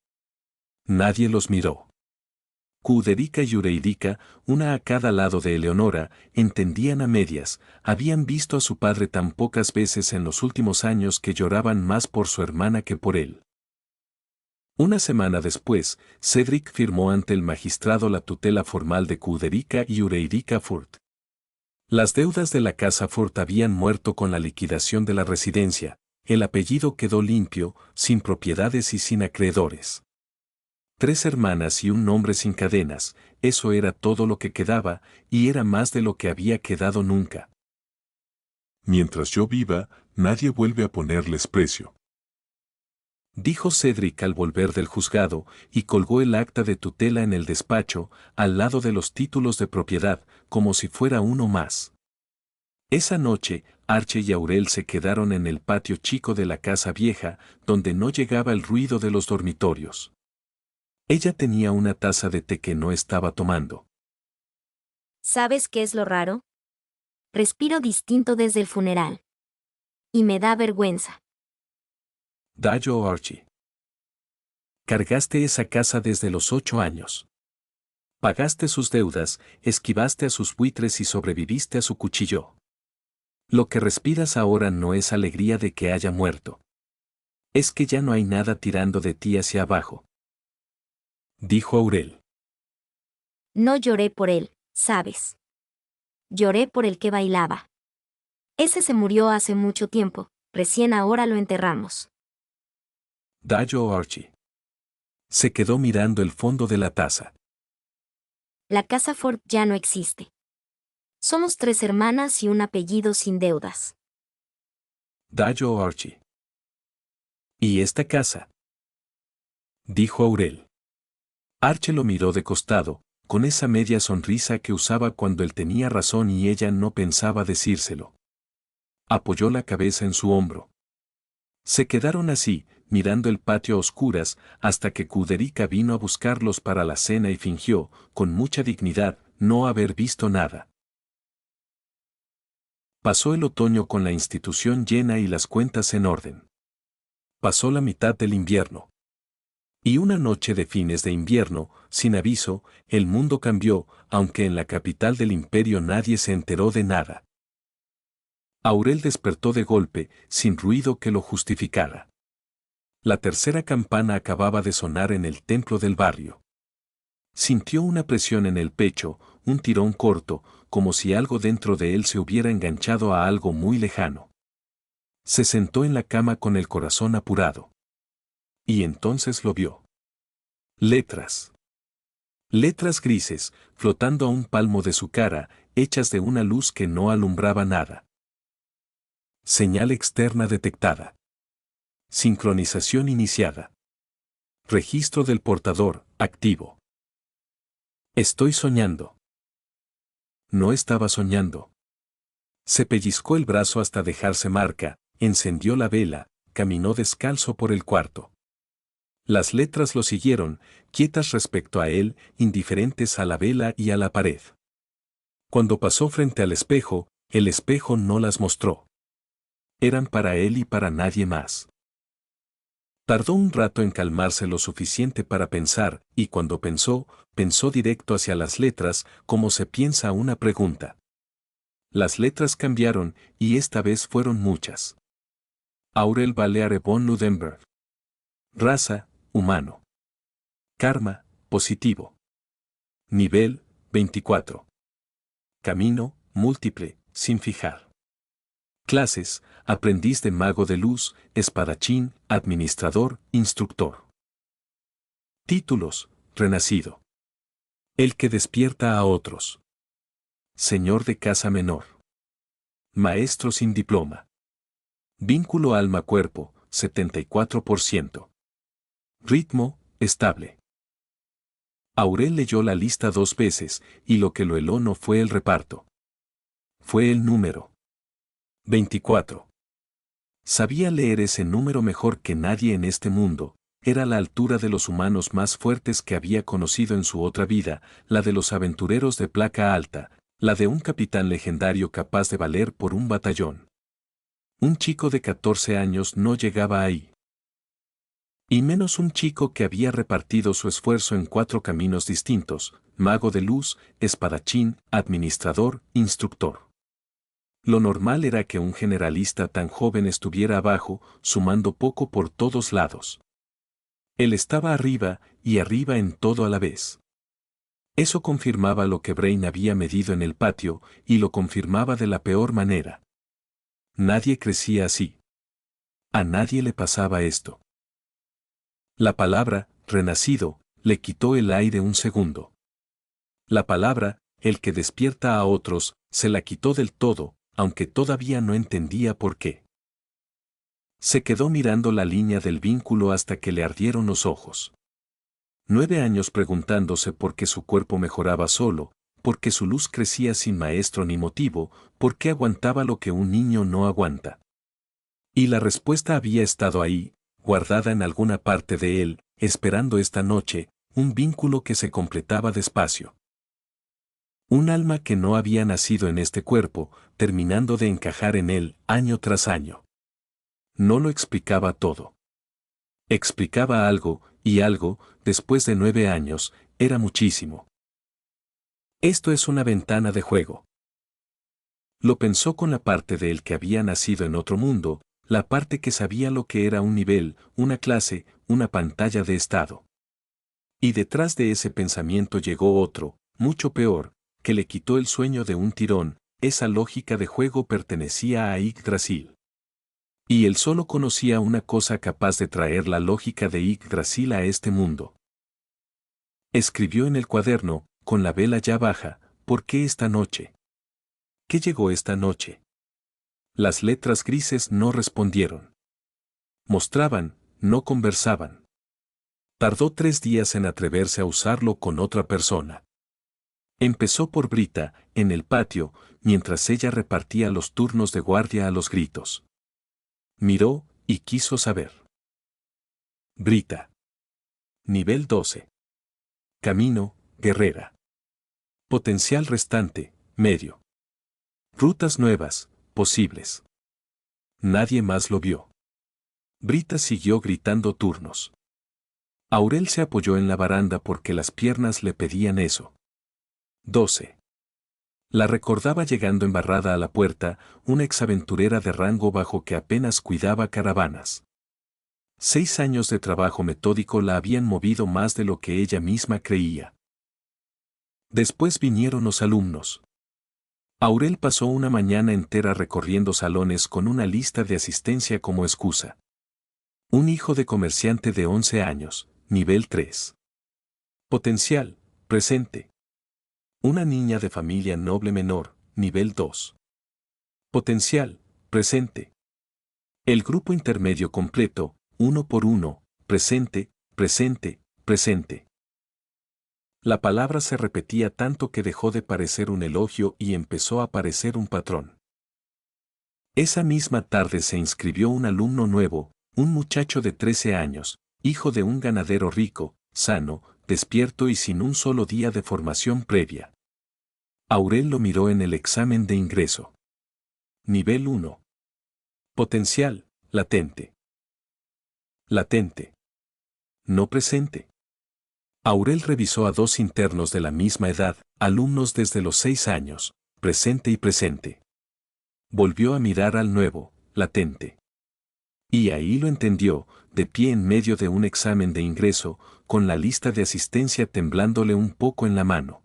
Nadie los miró. Kuderica y Yureidica, una a cada lado de Eleonora, entendían a medias, habían visto a su padre tan pocas veces en los últimos años que lloraban más por su hermana que por él. Una semana después, Cedric firmó ante el magistrado la tutela formal de Kuderica y Yureidica Furt. Las deudas de la casa Furt habían muerto con la liquidación de la residencia, el apellido quedó limpio, sin propiedades y sin acreedores. 3 hermanas y un nombre sin cadenas, eso era todo lo que quedaba, y era más de lo que había quedado nunca. Mientras yo viva, nadie vuelve a ponerles precio, dijo Cedric al volver del juzgado, y colgó el acta de tutela en el despacho, al lado de los títulos de propiedad, como si fuera uno más. Esa noche, Arche y Aurel se quedaron en el patio chico de la casa vieja, donde no llegaba el ruido de los dormitorios. Ella tenía una taza de té que no estaba tomando. ¿Sabes qué es lo raro? Respiro distinto desde el funeral. Y me da vergüenza. Dayo Archie. Cargaste esa casa desde los 8 años. Pagaste sus deudas, esquivaste a sus buitres y sobreviviste a su cuchillo. Lo que respiras ahora no es alegría de que haya muerto. Es que ya no hay nada tirando de ti hacia abajo. Dijo Aurel. No lloré por él, ¿sabes? Lloré por el que bailaba. Ese se murió hace mucho tiempo, recién ahora lo enterramos. Dayo Archie. Se quedó mirando el fondo de la taza. La casa Ford ya no existe. Somos 3 hermanas y un apellido sin deudas. Dayo Archie. ¿Y esta casa? Dijo Aurel. Arche lo miró de costado, con esa media sonrisa que usaba cuando él tenía razón y ella no pensaba decírselo. Apoyó la cabeza en su hombro. Se quedaron así, mirando el patio a oscuras, hasta que Kuderica vino a buscarlos para la cena y fingió, con mucha dignidad, no haber visto nada. Pasó el otoño con la institución llena y las cuentas en orden. Pasó la mitad del invierno. Y una noche de fines de invierno, sin aviso, el mundo cambió, aunque en la capital del imperio nadie se enteró de nada. Aurel despertó de golpe, sin ruido que lo justificara. La tercera campana acababa de sonar en el templo del barrio. Sintió una presión en el pecho, un tirón corto, como si algo dentro de él se hubiera enganchado a algo muy lejano. Se sentó en la cama con el corazón apurado. Y entonces lo vio. Letras. Letras grises, flotando a un palmo de su cara, hechas de una luz que no alumbraba nada. Señal externa detectada. Sincronización iniciada. Registro del portador, activo. Estoy soñando. No estaba soñando. Se pellizcó el brazo hasta dejarse marca, encendió la vela, caminó descalzo por el cuarto. Las letras lo siguieron, quietas respecto a él, indiferentes a la vela y a la pared. Cuando pasó frente al espejo, el espejo no las mostró. Eran para él y para nadie más. Tardó un rato en calmarse lo suficiente para pensar, y cuando pensó, pensó directo hacia las letras, como se piensa una pregunta. Las letras cambiaron, y esta vez fueron muchas. Aurel Baleare von Ludenberg. Raza, humano. Karma, positivo. Nivel, 24. Camino, múltiple, sin fijar. Clases, aprendiz de mago de luz, espadachín, administrador, instructor. Títulos, renacido. El que despierta a otros. Señor de casa menor. Maestro sin diploma. Vínculo alma-cuerpo, 74%. Ritmo, estable. Aurel leyó la lista 2 veces, y lo que lo heló no fue el reparto. Fue el número. 24. Sabía leer ese número mejor que nadie en este mundo, era la altura de los humanos más fuertes que había conocido en su otra vida, la de los aventureros de placa alta, la de un capitán legendario capaz de valer por un batallón. Un chico de 14 años no llegaba ahí. Y menos un chico que había repartido su esfuerzo en 4 caminos distintos: mago de luz, espadachín, administrador, instructor. Lo normal era que un generalista tan joven estuviera abajo, sumando poco por todos lados. Él estaba arriba, y arriba en todo a la vez. Eso confirmaba lo que Brain había medido en el patio, y lo confirmaba de la peor manera. Nadie crecía así. A nadie le pasaba esto. La palabra, renacido, le quitó el aire un segundo. La palabra, el que despierta a otros, se la quitó del todo, aunque todavía no entendía por qué. Se quedó mirando la línea del vínculo hasta que le ardieron los ojos. 9 años preguntándose por qué su cuerpo mejoraba solo, por qué su luz crecía sin maestro ni motivo, por qué aguantaba lo que un niño no aguanta. Y la respuesta había estado ahí, guardada en alguna parte de él, esperando esta noche, un vínculo que se completaba despacio. Un alma que no había nacido en este cuerpo, terminando de encajar en él, año tras año. No lo explicaba todo. Explicaba algo, y algo, después de 9 años, era muchísimo. Esto es una ventana de juego. Lo pensó con la parte de él que había nacido en otro mundo, la parte que sabía lo que era un nivel, una clase, una pantalla de estado. Y detrás de ese pensamiento llegó otro, mucho peor, que le quitó el sueño de un tirón. Esa lógica de juego pertenecía a Yggdrasil. Y él solo conocía una cosa capaz de traer la lógica de Yggdrasil a este mundo. Escribió en el cuaderno, con la vela ya baja: ¿por qué esta noche? ¿Qué llegó esta noche? Las letras grises no respondieron. Mostraban, no conversaban. Tardó 3 días en atreverse a usarlo con otra persona. Empezó por Brita, en el patio, mientras ella repartía los turnos de guardia a los gritos. Miró, y quiso saber. Brita. Nivel 12. Camino, guerrera. Potencial restante, medio. Rutas nuevas, posibles. Nadie más lo vio. Brita siguió gritando turnos. Aurel se apoyó en la baranda porque las piernas le pedían eso. 12. La recordaba llegando embarrada a la puerta, una exaventurera de rango bajo que apenas cuidaba caravanas. 6 años de trabajo metódico la habían movido más de lo que ella misma creía. Después vinieron los alumnos. Aurel pasó una mañana entera recorriendo salones con una lista de asistencia como excusa. Un hijo de comerciante de 11 años, nivel 3. Potencial, presente. Una niña de familia noble menor, nivel 2. Potencial, presente. El grupo intermedio completo, 1 por 1, presente, presente, presente. La palabra se repetía tanto que dejó de parecer un elogio y empezó a parecer un patrón. Esa misma tarde se inscribió un alumno nuevo, un muchacho de 13 años, hijo de un ganadero rico, sano, despierto y sin un solo día de formación previa. Aurel lo miró en el examen de ingreso. Nivel 1. Potencial, latente. Latente. No presente. Aurel revisó a dos internos de la misma edad, alumnos desde los 6 años, presente y presente. Volvió a mirar al nuevo, latente. Y ahí lo entendió, de pie en medio de un examen de ingreso, con la lista de asistencia temblándole un poco en la mano.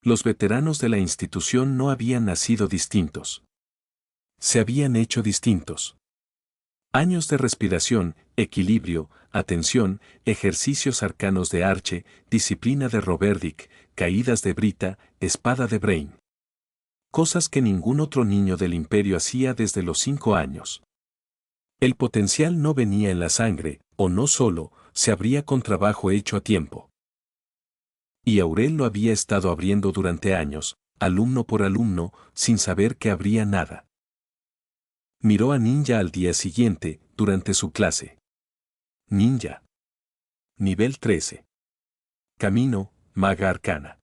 Los veteranos de la institución no habían nacido distintos. Se habían hecho distintos. Años de respiración, equilibrio, atención, ejercicios arcanos de Arche, disciplina de Roberdic, caídas de Brita, espada de Brain. Cosas que ningún otro niño del imperio hacía desde los 5 años. El potencial no venía en la sangre, o no solo, se abría con trabajo hecho a tiempo. Y Aurel lo había estado abriendo durante años, alumno por alumno, sin saber que abría nada. Miró a Ninja al día siguiente, durante su clase. Ninja. Nivel 13. Camino, maga arcana.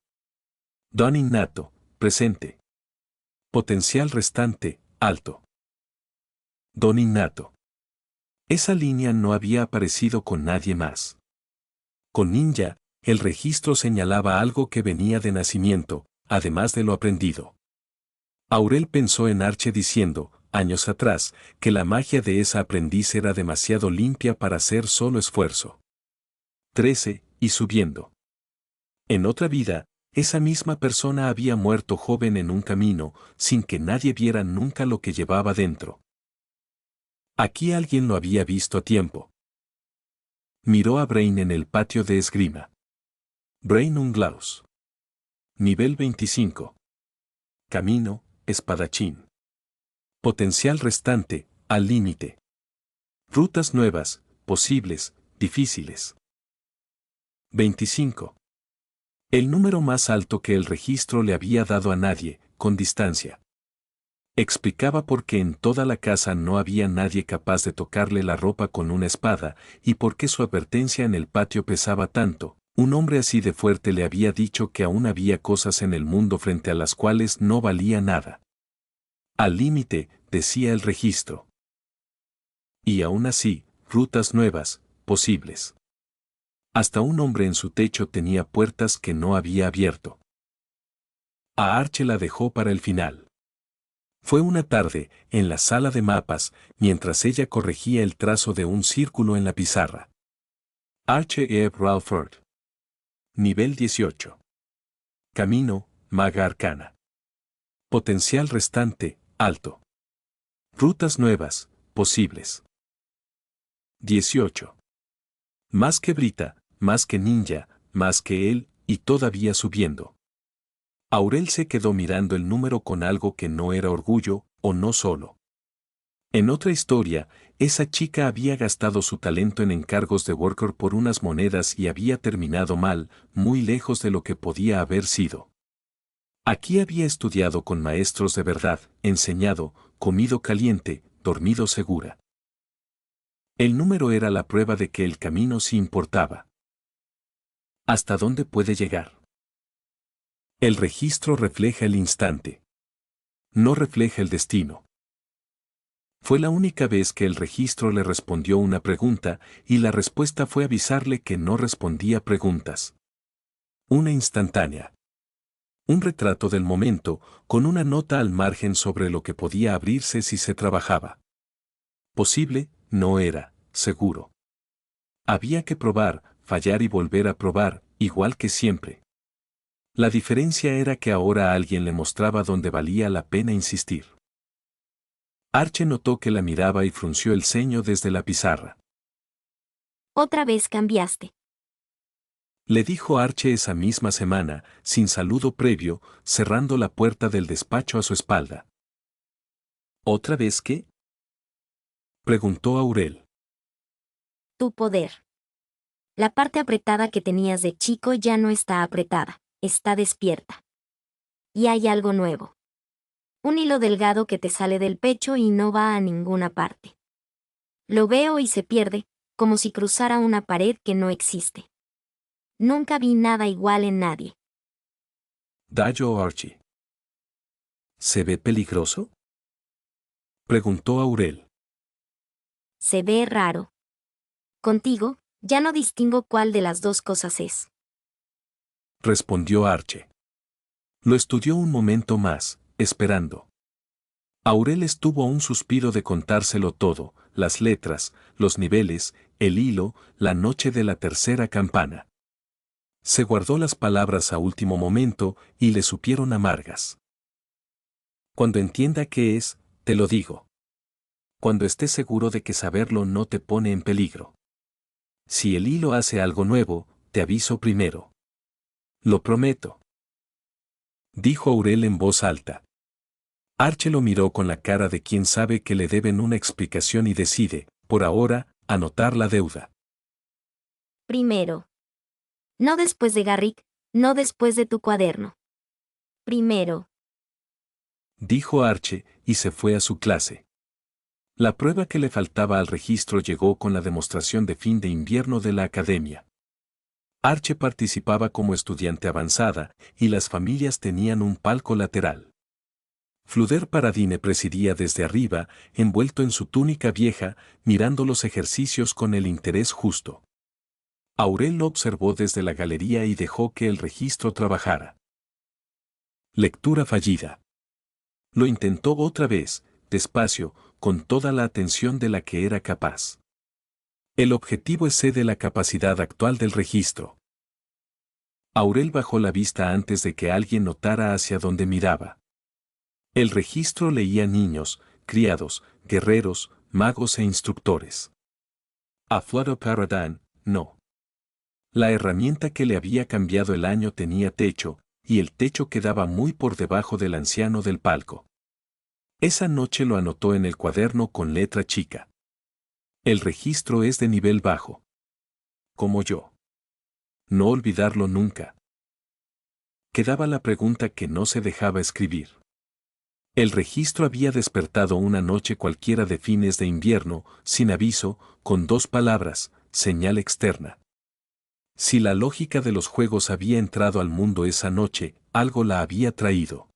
Don innato, presente. Potencial restante, alto. Don innato. Esa línea no había aparecido con nadie más. Con Ninja, el registro señalaba algo que venía de nacimiento, además de lo aprendido. Aurel pensó en Arche diciendo, años atrás, que la magia de esa aprendiz era demasiado limpia para hacer solo esfuerzo. 13, y subiendo. En otra vida, esa misma persona había muerto joven en un camino, sin que nadie viera nunca lo que llevaba dentro. Aquí alguien lo había visto a tiempo. Miró a Brain en el patio de esgrima. Brain Unglaus. Nivel 25. Camino, espadachín. Potencial restante, al límite. Rutas nuevas, posibles, difíciles. 25. El número más alto que el registro le había dado a nadie, con distancia. Explicaba por qué en toda la casa no había nadie capaz de tocarle la ropa con una espada, y por qué su advertencia en el patio pesaba tanto. Un hombre así de fuerte le había dicho que aún había cosas en el mundo frente a las cuales no valía nada. Al límite, decía el registro. Y aún así, rutas nuevas, posibles. Hasta un hombre en su techo tenía puertas que no había abierto. A Arche la dejó para el final. Fue una tarde, en la sala de mapas, mientras ella corregía el trazo de un círculo en la pizarra. Arche E. Ralford. Nivel 18. Camino, maga arcana. Potencial restante, alto. Rutas nuevas, posibles. 18. Más que Brita, más que Ninja, más que él, y todavía subiendo. Aurel se quedó mirando el número con algo que no era orgullo, o no solo. En otra historia, esa chica había gastado su talento en encargos de worker por unas monedas y había terminado mal, muy lejos de lo que podía haber sido. Aquí había estudiado con maestros de verdad, enseñado, comido caliente, dormido segura. El número era la prueba de que el camino sí importaba. ¿Hasta dónde puede llegar? El registro refleja el instante. No refleja el destino. Fue la única vez que el registro le respondió una pregunta, y la respuesta fue avisarle que no respondía preguntas. Una instantánea. Un retrato del momento, con una nota al margen sobre lo que podía abrirse si se trabajaba. Posible, no era, seguro. Había que probar, fallar y volver a probar, igual que siempre. La diferencia era que ahora alguien le mostraba dónde valía la pena insistir. Arche notó que la miraba y frunció el ceño desde la pizarra. Otra vez cambiaste. Le dijo Arche esa misma semana, sin saludo previo, cerrando la puerta del despacho a su espalda. ¿Otra vez qué? Preguntó Aurel. Tu poder. La parte apretada que tenías de chico ya no está apretada, está despierta. Y hay algo nuevo. Un hilo delgado que te sale del pecho y no va a ninguna parte. Lo veo y se pierde, como si cruzara una pared que no existe. Nunca vi nada igual en nadie. Dayo Archie. ¿Se ve peligroso? Preguntó Aurel. Se ve raro. Contigo, ya no distingo cuál de las dos cosas es. Respondió Arche. Lo estudió un momento más, esperando. Aurel estuvo a un suspiro de contárselo todo, las letras, los niveles, el hilo, la noche de la tercera campana. Se guardó las palabras a último momento y le supieron amargas. Cuando entienda qué es, te lo digo. Cuando estés seguro de que saberlo no te pone en peligro. Si el hilo hace algo nuevo, te aviso primero. Lo prometo. Dijo Aurel en voz alta. Arche lo miró con la cara de quien sabe que le deben una explicación y decide, por ahora, anotar la deuda. Primero. No después de Garrick, no después de tu cuaderno. Primero. Dijo Arche, y se fue a su clase. La prueba que le faltaba al registro llegó con la demostración de fin de invierno de la academia. Arche participaba como estudiante avanzada, y las familias tenían un palco lateral. Fluder Paradine presidía desde arriba, envuelto en su túnica vieja, mirando los ejercicios con el interés justo. Aurel lo observó desde la galería y dejó que el registro trabajara. Lectura fallida. Lo intentó otra vez, despacio, con toda la atención de la que era capaz. El objetivo excede la capacidad actual del registro. Aurel bajó la vista antes de que alguien notara hacia dónde miraba. El registro leía niños, criados, guerreros, magos e instructores. A Flutter Paradine, no. La herramienta que le había cambiado el año tenía techo, y el techo quedaba muy por debajo del anciano del palco. Esa noche lo anotó en el cuaderno con letra chica. El registro es de nivel bajo. Como yo. No olvidarlo nunca. Quedaba la pregunta que no se dejaba escribir. El registro había despertado una noche cualquiera de fines de invierno, sin aviso, con 2 palabras, señal externa. Si la lógica de los juegos había entrado al mundo esa noche, algo la había traído.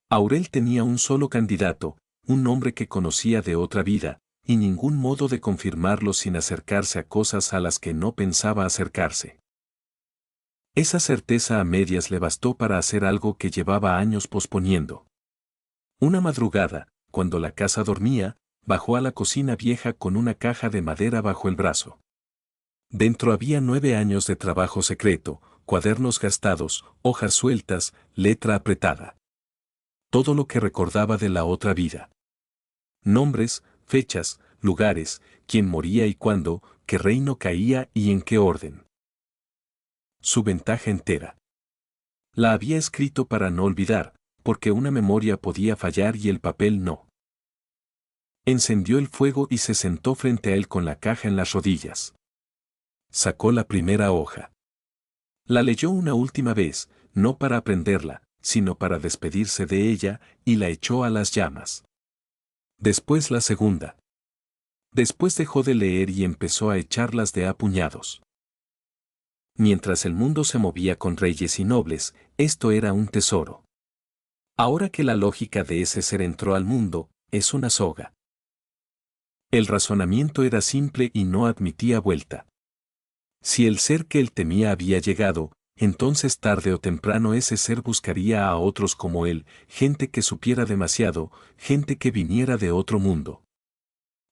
Aurel tenía un solo candidato, un nombre que conocía de otra vida, y ningún modo de confirmarlo sin acercarse a cosas a las que no pensaba acercarse. Esa certeza a medias le bastó para hacer algo que llevaba años posponiendo. Una madrugada, cuando la casa dormía, bajó a la cocina vieja con una caja de madera bajo el brazo. Dentro había 9 años de trabajo secreto, cuadernos gastados, hojas sueltas, letra apretada. Todo lo que recordaba de la otra vida. Nombres, fechas, lugares, quién moría y cuándo, qué reino caía y en qué orden. Su ventaja entera. La había escrito para no olvidar, porque una memoria podía fallar y el papel no. Encendió el fuego y se sentó frente a él con la caja en las rodillas. Sacó la primera hoja. La leyó una última vez, no para aprenderla, sino para despedirse de ella, y la echó a las llamas. Después la segunda. Después dejó de leer y empezó a echarlas de a puñados. Mientras el mundo se movía con reyes y nobles, esto era un tesoro. Ahora que la lógica de ese ser entró al mundo, es una soga. El razonamiento era simple y no admitía vuelta. Si el ser que él temía había llegado, entonces tarde o temprano ese ser buscaría a otros como él, gente que supiera demasiado, gente que viniera de otro mundo.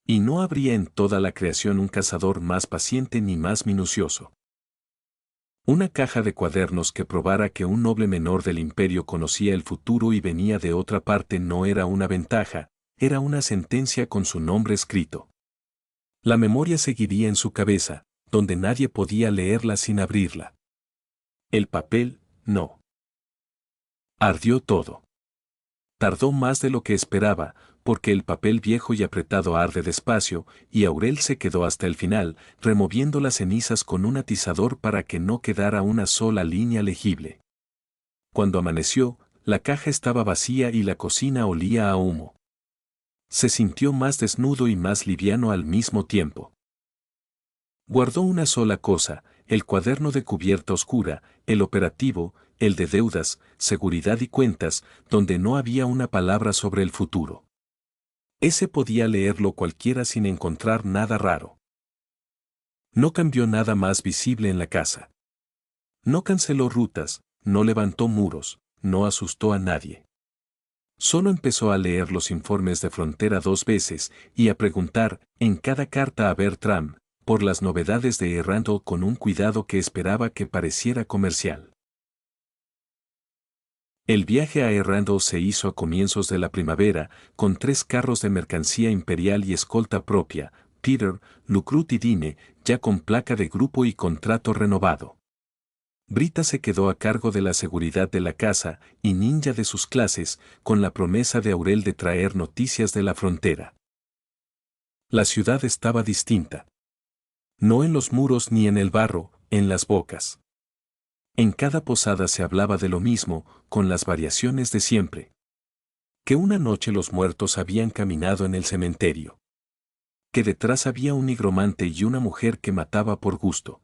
Y no habría en toda la creación un cazador más paciente ni más minucioso. Una caja de cuadernos que probara que un noble menor del imperio conocía el futuro y venía de otra parte no era una ventaja, era una sentencia con su nombre escrito. La memoria seguiría en su cabeza, donde nadie podía leerla sin abrirla. El papel, no. Ardió todo. Tardó más de lo que esperaba, porque el papel viejo y apretado arde despacio, y Aurel se quedó hasta el final, removiendo las cenizas con un atizador para que no quedara una sola línea legible. Cuando amaneció, la caja estaba vacía y la cocina olía a humo. Se sintió más desnudo y más liviano al mismo tiempo. Guardó una sola cosa, el cuaderno de cubierta oscura, el operativo, el de deudas, seguridad y cuentas, donde no había una palabra sobre el futuro. Ese podía leerlo cualquiera sin encontrar nada raro. No cambió nada más visible en la casa. No canceló rutas, no levantó muros, no asustó a nadie. Solo empezó a leer los informes de frontera 2 veces y a preguntar, en cada carta a Bertram, por las novedades de Errandle con un cuidado que esperaba que pareciera comercial. El viaje a Errandle se hizo a comienzos de la primavera, con 3 carros de mercancía imperial y escolta propia, Peter, Lucrut y Dine, ya con placa de grupo y contrato renovado. Brita se quedó a cargo de la seguridad de la casa y ninja de sus clases, con la promesa de Aurel de traer noticias de la frontera. La ciudad estaba distinta. No en los muros ni en el barro, en las bocas. En cada posada se hablaba de lo mismo, con las variaciones de siempre. Que una noche los muertos habían caminado en el cementerio. Que detrás había un nigromante y una mujer que mataba por gusto.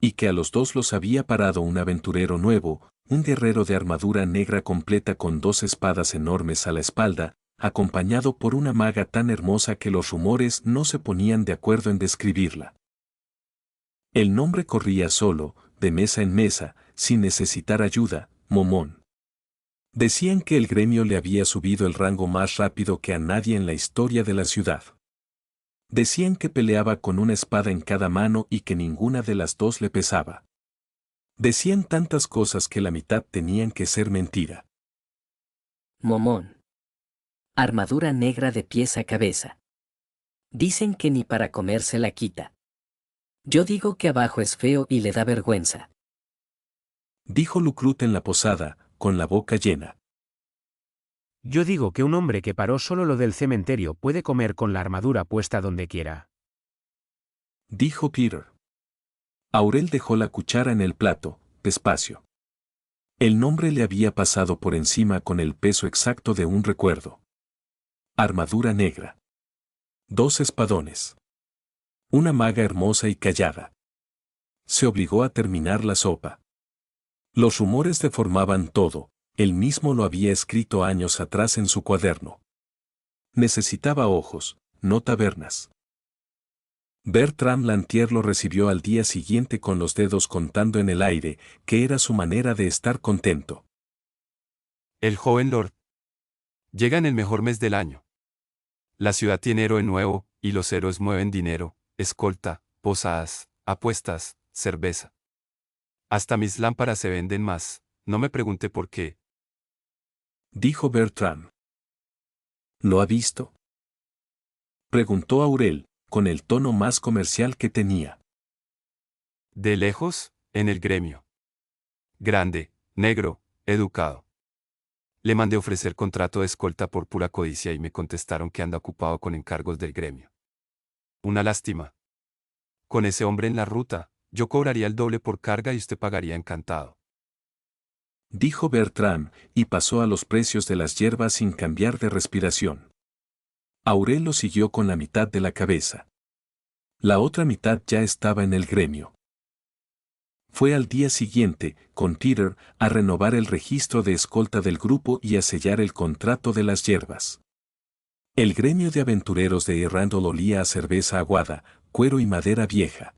Y que a los 2 los había parado un aventurero nuevo, un guerrero de armadura negra completa con 2 espadas enormes a la espalda, acompañado por una maga tan hermosa que los rumores no se ponían de acuerdo en describirla. El nombre corría solo, de mesa en mesa, sin necesitar ayuda, Momón. Decían que el gremio le había subido el rango más rápido que a nadie en la historia de la ciudad. Decían que peleaba con una espada en cada mano y que ninguna de las 2 le pesaba. Decían tantas cosas que la mitad tenían que ser mentira. Momón. Armadura negra de pies a cabeza. Dicen que ni para comer se la quita. Yo digo que abajo es feo y le da vergüenza. Dijo Lucrut en la posada, con la boca llena. Yo digo que un hombre que paró solo lo del cementerio puede comer con la armadura puesta donde quiera. Dijo Peter. Aurel dejó la cuchara en el plato, despacio. El nombre le había pasado por encima con el peso exacto de un recuerdo. Armadura negra. 2 espadones. Una maga hermosa y callada. Se obligó a terminar la sopa. Los rumores deformaban todo, él mismo lo había escrito años atrás en su cuaderno. Necesitaba ojos, no tabernas. Bertram Lantier lo recibió al día siguiente con los dedos contando en el aire, que era su manera de estar contento. El joven Lord. Llega en el mejor mes del año. La ciudad tiene héroe nuevo, y los héroes mueven dinero, escolta, posadas, apuestas, cerveza. Hasta mis lámparas se venden más, no me pregunte por qué. Dijo Bertram. ¿Lo ha visto? Preguntó Aurel, con el tono más comercial que tenía. De lejos, en el gremio. Grande, negro, educado. Le mandé ofrecer contrato de escolta por pura codicia y me contestaron que anda ocupado con encargos del gremio. Una lástima. Con ese hombre en la ruta, yo cobraría el doble por carga y usted pagaría encantado. Dijo Bertram, y pasó a los precios de las hierbas sin cambiar de respiración. Aurel lo siguió con la mitad de la cabeza. La otra mitad ya estaba en el gremio. Fue al día siguiente, con Peter, a renovar el registro de escolta del grupo y a sellar el contrato de las hierbas. El gremio de aventureros de Errandle olía a cerveza aguada, cuero y madera vieja.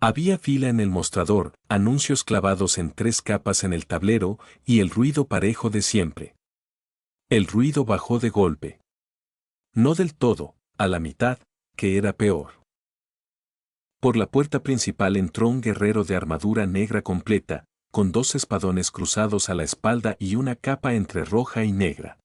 Había fila en el mostrador, anuncios clavados en 3 capas en el tablero y el ruido parejo de siempre. El ruido bajó de golpe. No del todo, a la mitad, que era peor. Por la puerta principal entró un guerrero de armadura negra completa, con 2 espadones cruzados a la espalda y una capa entre roja y negra.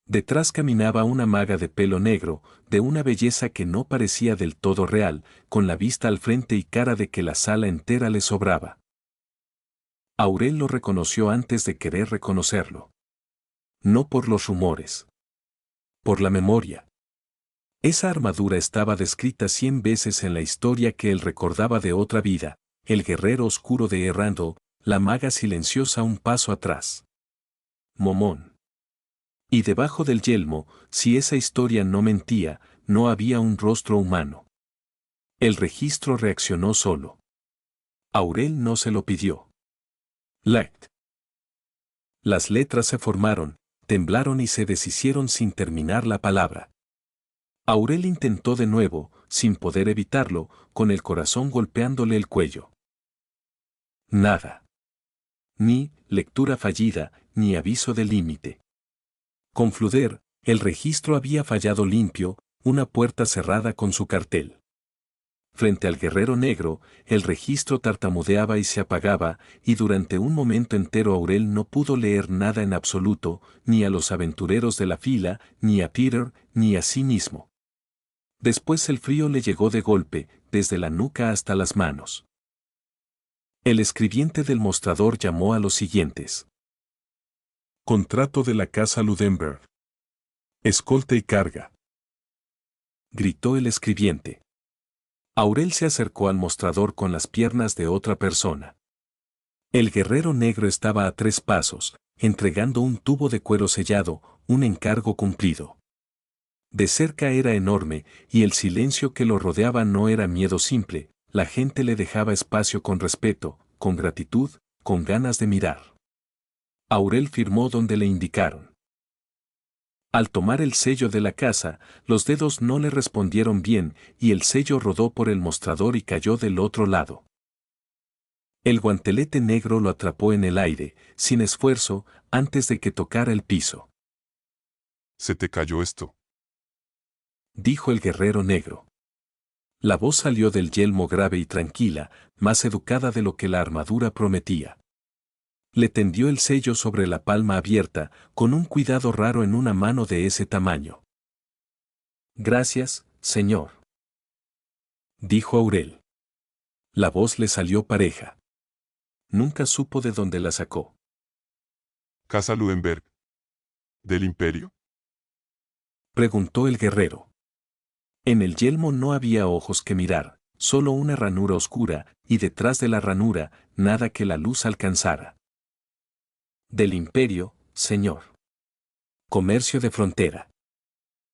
Detrás caminaba una maga de pelo negro, de una belleza que no parecía del todo real, con la vista al frente y cara de que la sala entera le sobraba. Aurel lo reconoció antes de querer reconocerlo. No por los rumores. Por la memoria. Esa armadura estaba descrita 100 veces en la historia que él recordaba de otra vida, el guerrero oscuro de Errandle, la maga silenciosa un paso atrás. Momón. Y debajo del yelmo, si esa historia no mentía, no había un rostro humano. El registro reaccionó solo. Aurel no se lo pidió. Lect. Las letras se formaron, temblaron y se deshicieron sin terminar la palabra. Aurel intentó de nuevo, sin poder evitarlo, con el corazón golpeándole el cuello. Nada. Ni lectura fallida, ni aviso de límite. Con Fluder, el registro había fallado limpio, una puerta cerrada con su cartel. Frente al guerrero negro, el registro tartamudeaba y se apagaba, y durante un momento entero Aurel no pudo leer nada en absoluto, ni a los aventureros de la fila, ni a Peter, ni a sí mismo. Después el frío le llegó de golpe, desde la nuca hasta las manos. El escribiente del mostrador llamó a los siguientes. Contrato de la casa Ludenberg. Escolta y carga. Gritó el escribiente. Aurel se acercó al mostrador con las piernas de otra persona. El guerrero negro estaba a 3 pasos, entregando un tubo de cuero sellado, un encargo cumplido. De cerca era enorme, y el silencio que lo rodeaba no era miedo simple, la gente le dejaba espacio con respeto, con gratitud, con ganas de mirar. Aurel firmó donde le indicaron. Al tomar el sello de la casa, los dedos no le respondieron bien y el sello rodó por el mostrador y cayó del otro lado. El guantelete negro lo atrapó en el aire, sin esfuerzo, antes de que tocara el piso. Se te cayó esto, dijo el guerrero negro. La voz salió del yelmo grave y tranquila, más educada de lo que la armadura prometía. Le tendió el sello sobre la palma abierta, con un cuidado raro en una mano de ese tamaño. Gracias, señor, dijo Aurel. La voz le salió pareja. Nunca supo de dónde la sacó. ¿Casa Ludenberg? ¿Del Imperio? Preguntó el guerrero. En el yelmo no había ojos que mirar, solo una ranura oscura, y detrás de la ranura, nada que la luz alcanzara. Del Imperio, señor. Comercio de frontera.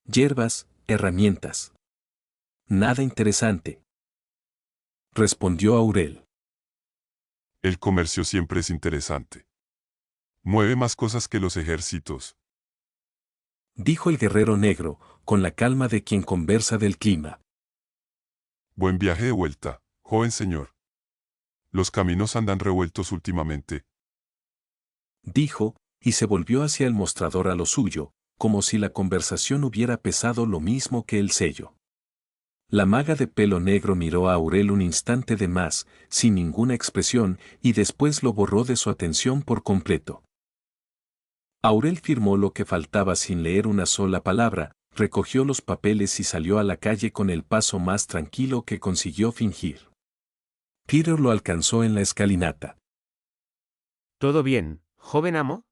Hierbas, herramientas. Nada interesante. Respondió Aurel. El comercio siempre es interesante. Mueve más cosas que los ejércitos. Dijo el guerrero negro, con la calma de quien conversa del clima. Buen viaje de vuelta, joven señor. Los caminos andan revueltos últimamente. Dijo, y se volvió hacia el mostrador a lo suyo, como si la conversación hubiera pesado lo mismo que el sello. La maga de pelo negro miró a Aurel un instante de más, sin ninguna expresión, y después lo borró de su atención por completo. Aurel firmó lo que faltaba sin leer una sola palabra, recogió los papeles y salió a la calle con el paso más tranquilo que consiguió fingir. Peter lo alcanzó en la escalinata. ¿Todo bien, joven amo?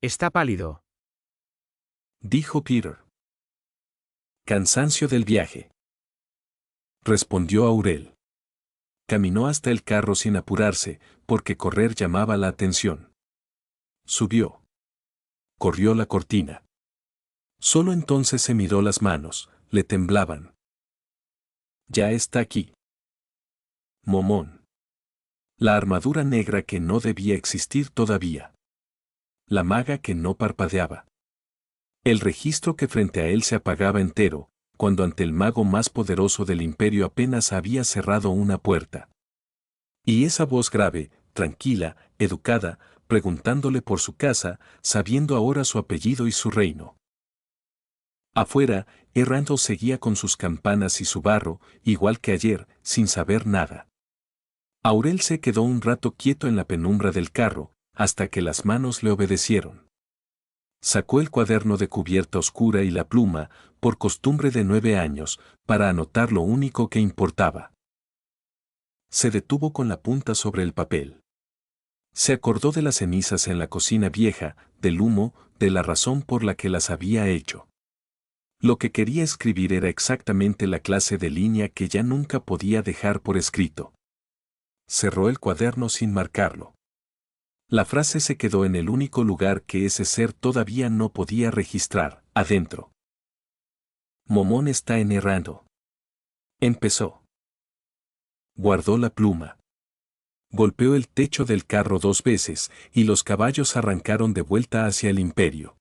Está pálido. Dijo Peter. Cansancio del viaje. Respondió Aurel. Caminó hasta el carro sin apurarse, porque correr llamaba la atención. Subió. Corrió la cortina. Solo entonces se miró las manos, le temblaban. Ya está aquí. Momón. La armadura negra que no debía existir todavía. La maga que no parpadeaba. El registro que frente a él se apagaba entero, cuando ante el mago más poderoso del imperio apenas había cerrado una puerta. Y esa voz grave, tranquila, educada, preguntándole por su casa, sabiendo ahora su apellido y su reino. Afuera, Errando seguía con sus campanas y su barro, igual que ayer, sin saber nada. Aurel se quedó un rato quieto en la penumbra del carro, hasta que las manos le obedecieron. Sacó el cuaderno de cubierta oscura y la pluma, por costumbre de 9 años, para anotar lo único que importaba. Se detuvo con la punta sobre el papel. Se acordó de las cenizas en la cocina vieja, del humo, de la razón por la que las había hecho. Lo que quería escribir era exactamente la clase de línea que ya nunca podía dejar por escrito. Cerró el cuaderno sin marcarlo. La frase se quedó en el único lugar que ese ser todavía no podía registrar, adentro. Momón está en Errando. Empezó. Guardó la pluma. Golpeó el techo del carro 2 veces, y los caballos arrancaron de vuelta hacia el imperio.